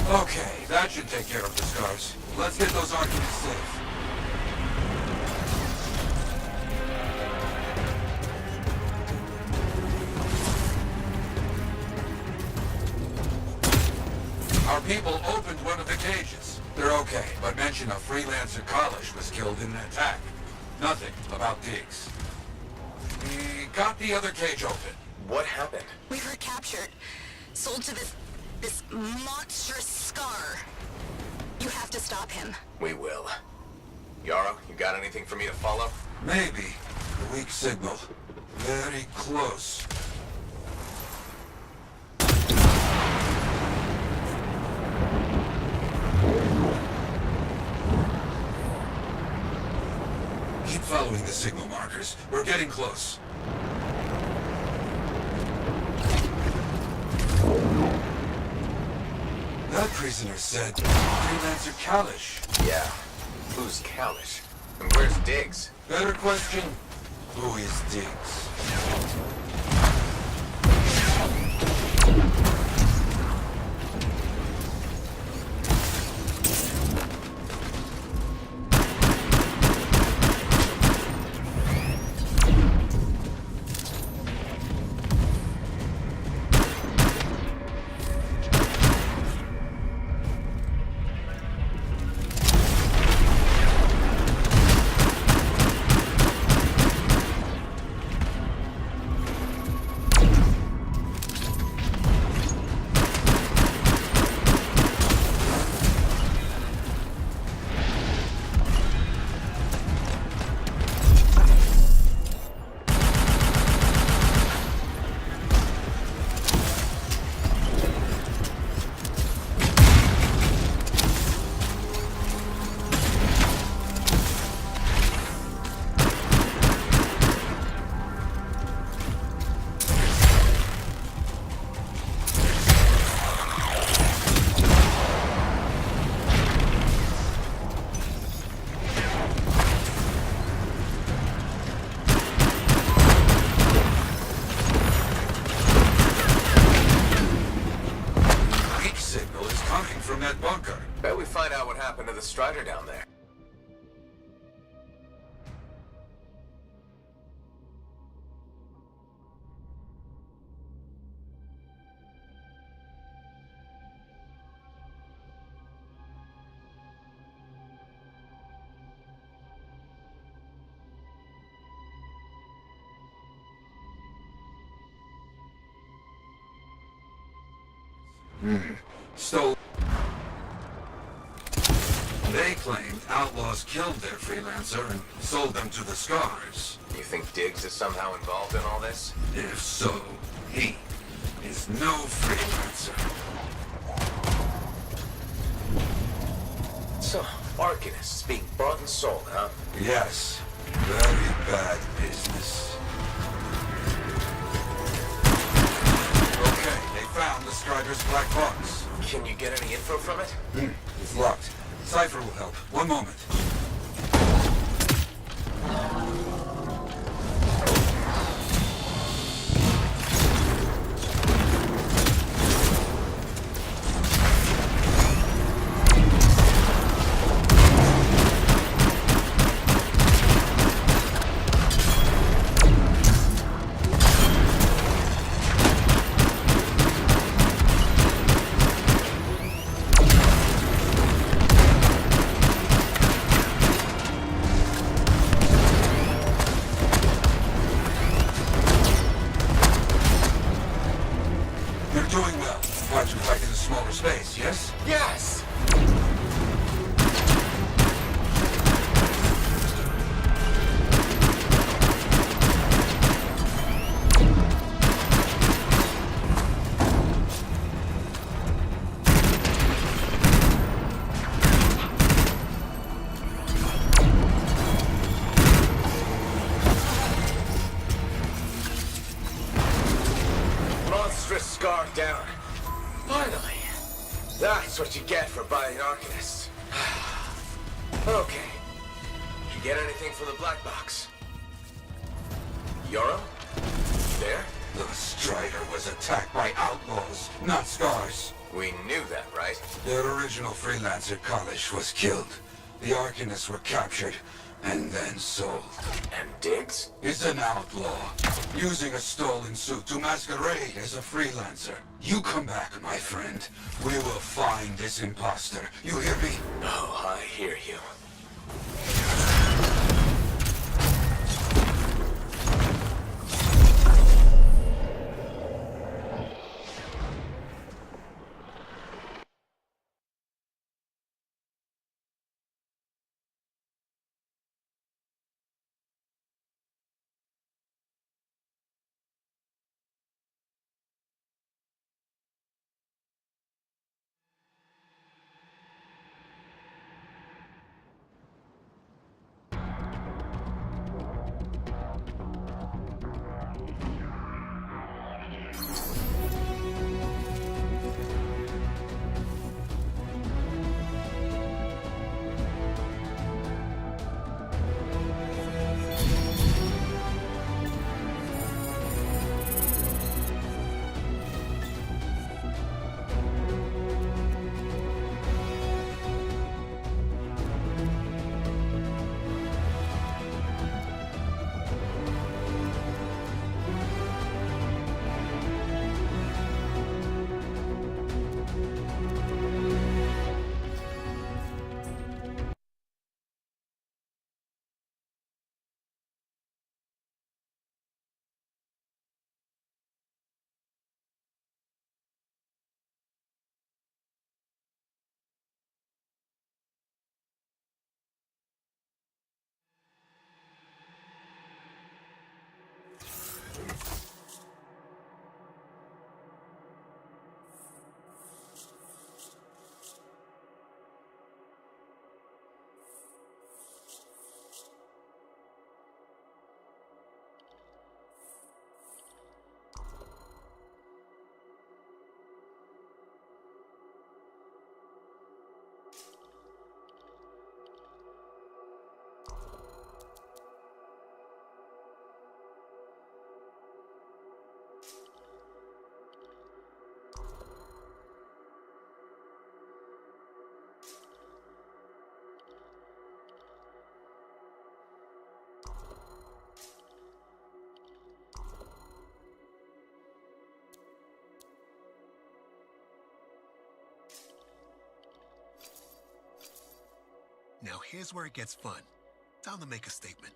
Okay, that should take care of the scars. Let's get those Arcanists safe. Our people opened one of the cages. They're okay, but mention of Freelancer College was killed in an attack. Nothing about Diggs. We got the other cage open. What happened? We were captured. Sold to this monstrous scar. You have to stop him. We will. Yarrow, you got anything for me to follow? Maybe. A weak signal. Very close. Keep following the signal markers. We're getting close. That prisoner said Freelancer Kalish. Yeah. Who's Kalish? And where's Diggs? Better question, who is Diggs? the Strider down there. Stole. They claimed outlaws killed their freelancer and sold them to the Scars. You think Diggs is somehow involved in all this? If so, he is no freelancer. So, Arcanists being bought and sold, huh? Yes, very bad business. Okay, they found the Strider's black box. Can you get any info from it? It's locked. Cypher will help. One moment. You're doing well. Glad you fight in a smaller space, yes? Yes! Monstrous Scar down. Finally. That's what you get for buying Arcanists. Okay. Did you get anything from the black box? Yoro? There? The Strider was attacked by outlaws, not Scars. We knew that, right? Their original freelancer, Kalish, was killed. The Arcanists were captured and then sold. And Diggs? Is an outlaw, using a stolen suit to masquerade as a freelancer. You come back, my friend. We will find this imposter. You hear me? Oh, I hear you. Now here's where it gets fun. Time to make a statement.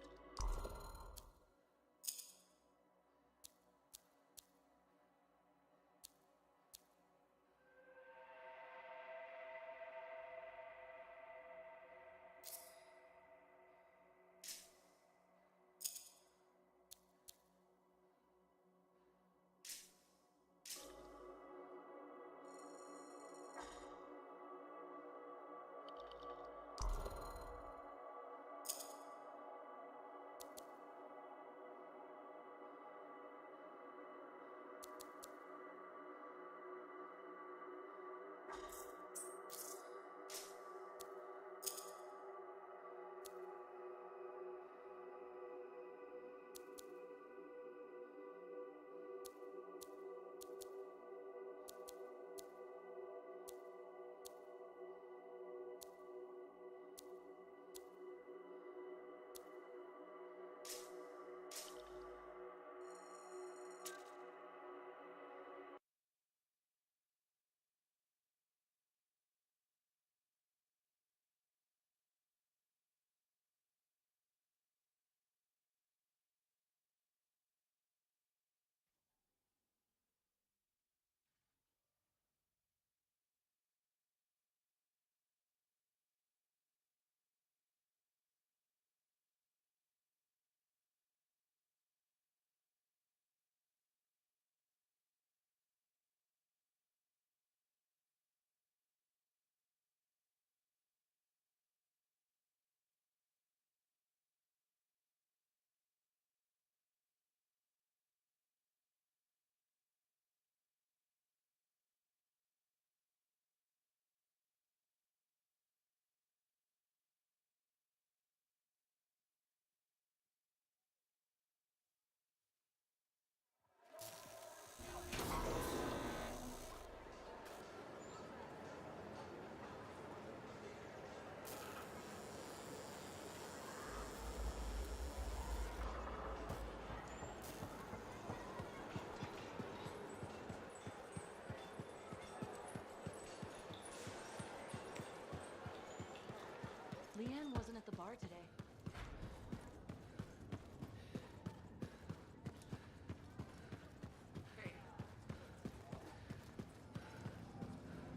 Leanne wasn't at the bar today.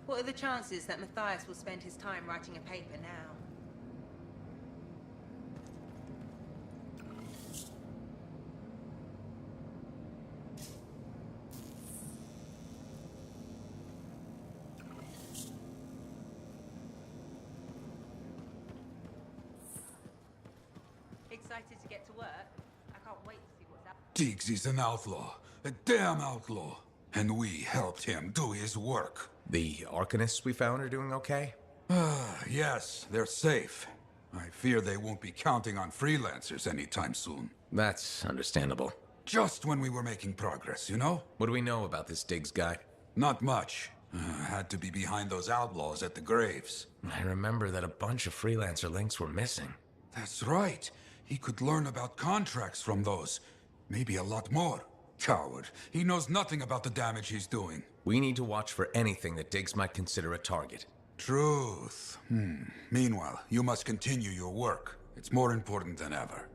What are the chances that Matthias will spend his time writing a paper now? Excited to get to work? I can't wait to see what's up. Diggs is an outlaw. A damn outlaw. And we helped him do his work. The Arcanists we found are doing okay? Yes, they're safe. I fear they won't be counting on freelancers anytime soon. That's understandable. Just when we were making progress, you know? What do we know about this Diggs guy? Not much. Had to be behind those outlaws at the graves. I remember that a bunch of freelancer links were missing. That's right. He could learn about contracts from those. Maybe a lot more. Coward. He knows nothing about the damage he's doing. We need to watch for anything that Diggs might consider a target. Truth. Meanwhile, you must continue your work. It's more important than ever.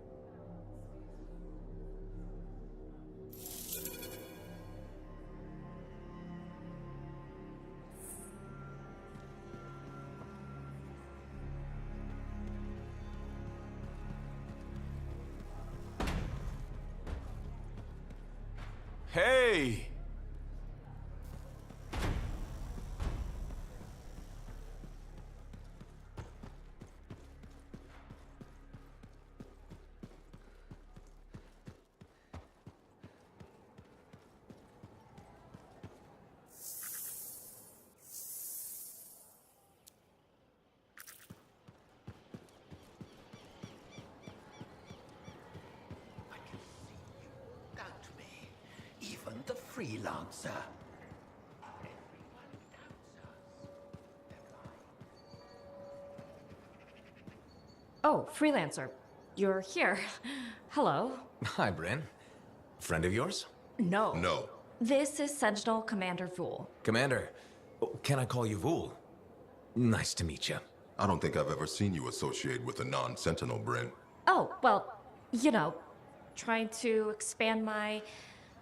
Hey! Even the freelancer. Oh, freelancer. You're here. Hello. Hi, Bryn. Friend of yours? No. No. This is Sentinel Commander Vool. Commander, can I call you Vool? Nice to meet you. I don't think I've ever seen you associate with a non-Sentinel, Bryn. Oh, well, you know, trying to expand my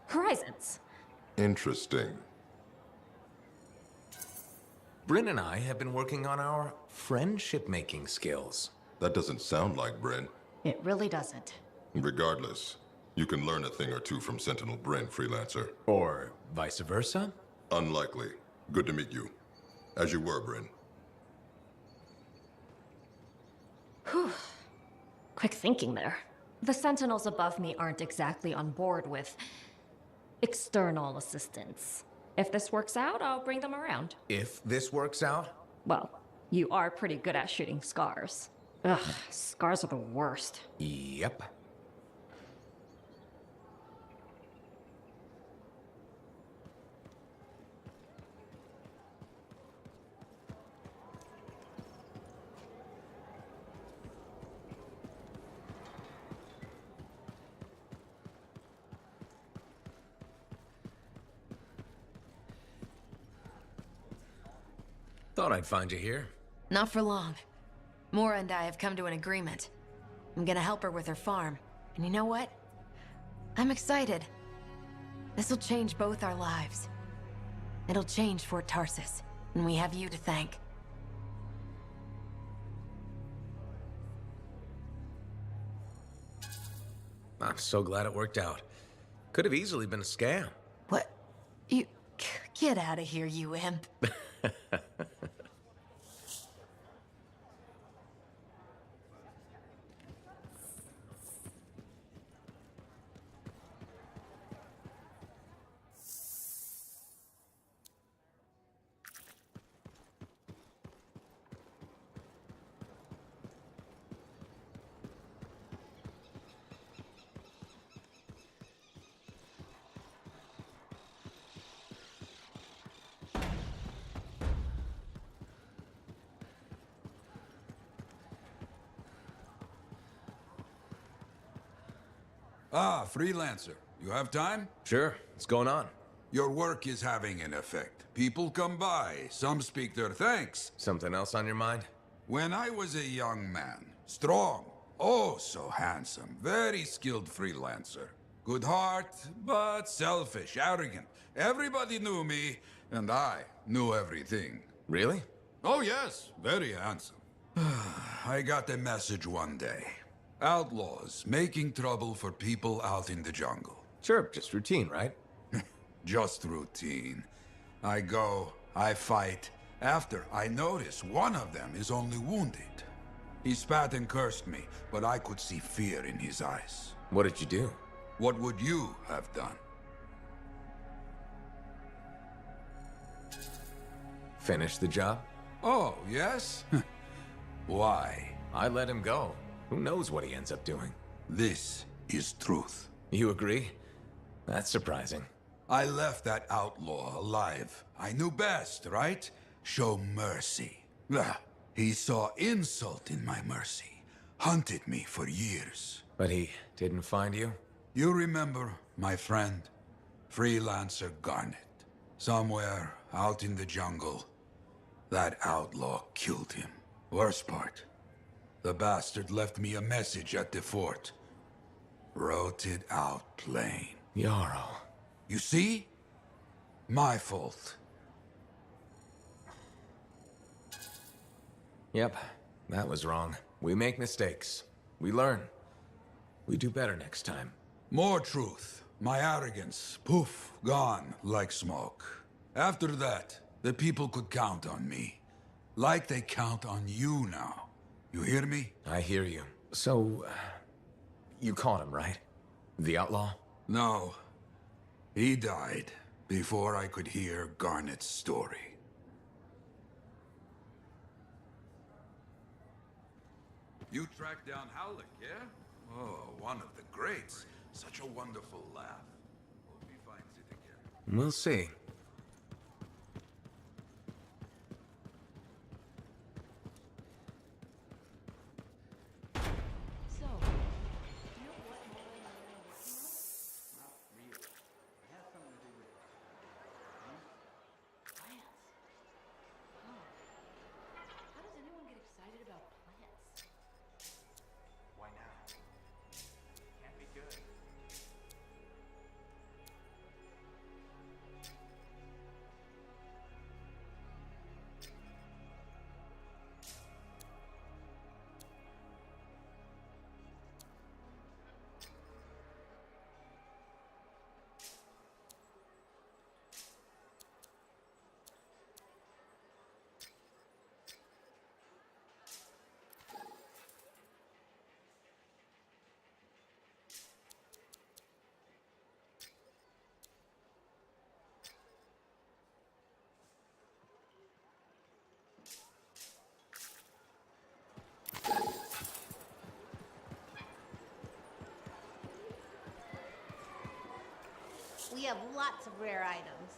horizons. Interesting. Bryn and I have been working on our friendship-making skills. That doesn't sound like Bryn. It really doesn't. Regardless, you can learn a thing or two from Sentinel Bryn, freelancer. Or vice versa? Unlikely. Good to meet you. As you were, Bryn. Whew. Quick thinking there. The Sentinels above me aren't exactly on board with external assistance. If this works out, I'll bring them around. If this works out? Well, you are pretty good at shooting scars. Ugh, scars are the worst. Yep. Thought I'd find you here. Not for long. Mora and I have come to an agreement. I'm gonna help her with her farm. And you know what? I'm excited. This'll change both our lives. It'll change Fort Tarsus, and we have you to thank. I'm so glad it worked out. Could have easily been a scam. What? You... Get out of here, you imp. Ah, freelancer. You have time? Sure. What's going on? Your work is having an effect. People come by, some speak their thanks. Something else on your mind? When I was a young man, strong, oh so handsome, very skilled freelancer. Good heart, but selfish, arrogant. Everybody knew me, and I knew everything. Really? Oh yes, very handsome. I got a message one day. Outlaws making trouble for people out in the jungle. Sure, just routine, right? Just routine. I go, I fight. After, I notice one of them is only wounded. He spat and cursed me, but I could see fear in his eyes. What did you do? What would you have done? Finish the job? Oh, yes? Why? I let him go. Who knows what he ends up doing? This is truth. You agree? That's surprising. I left that outlaw alive. I knew best, right? Show mercy. He saw insult in my mercy. Hunted me for years. But he didn't find you? You remember, my friend, freelancer Garnet. Somewhere out in the jungle, that outlaw killed him. Worst part, the bastard left me a message at the fort. Wrote it out plain. Yarrow. You see? My fault. Yep, that was wrong. We make mistakes. We learn. We do better next time. More truth. My arrogance, poof, gone like smoke. After that, the people could count on me. Like they count on you now. You hear me? I hear you. So, you caught him, right? The outlaw? No. He died before I could hear Garnet's story. You tracked down Howlick, yeah? Oh, one of the greats. Such a wonderful laugh. Hope he finds it again. We'll see. We have lots of rare items.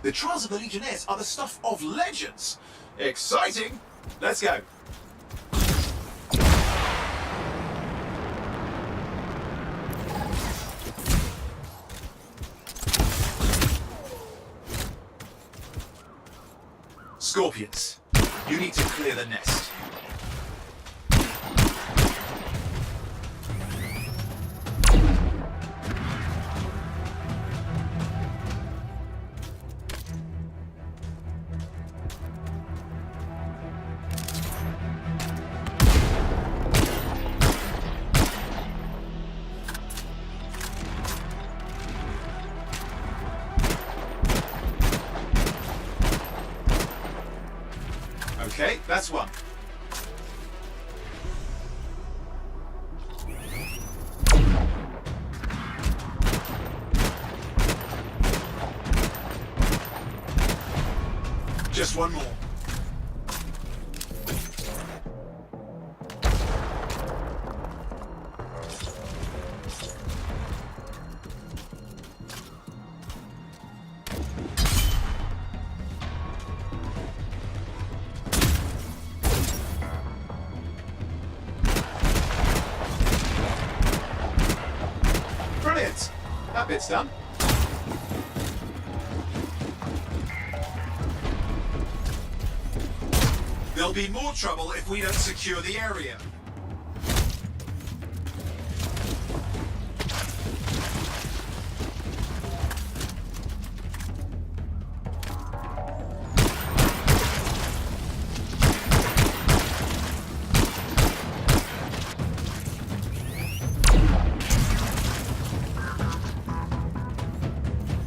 The trials of the Legionnaires are the stuff of legends. Exciting! Let's go. Scorpions, you need to clear the nest. Okay, that's one. Just one more. Brilliant! That bit's done. There'll be more trouble if we don't secure the area.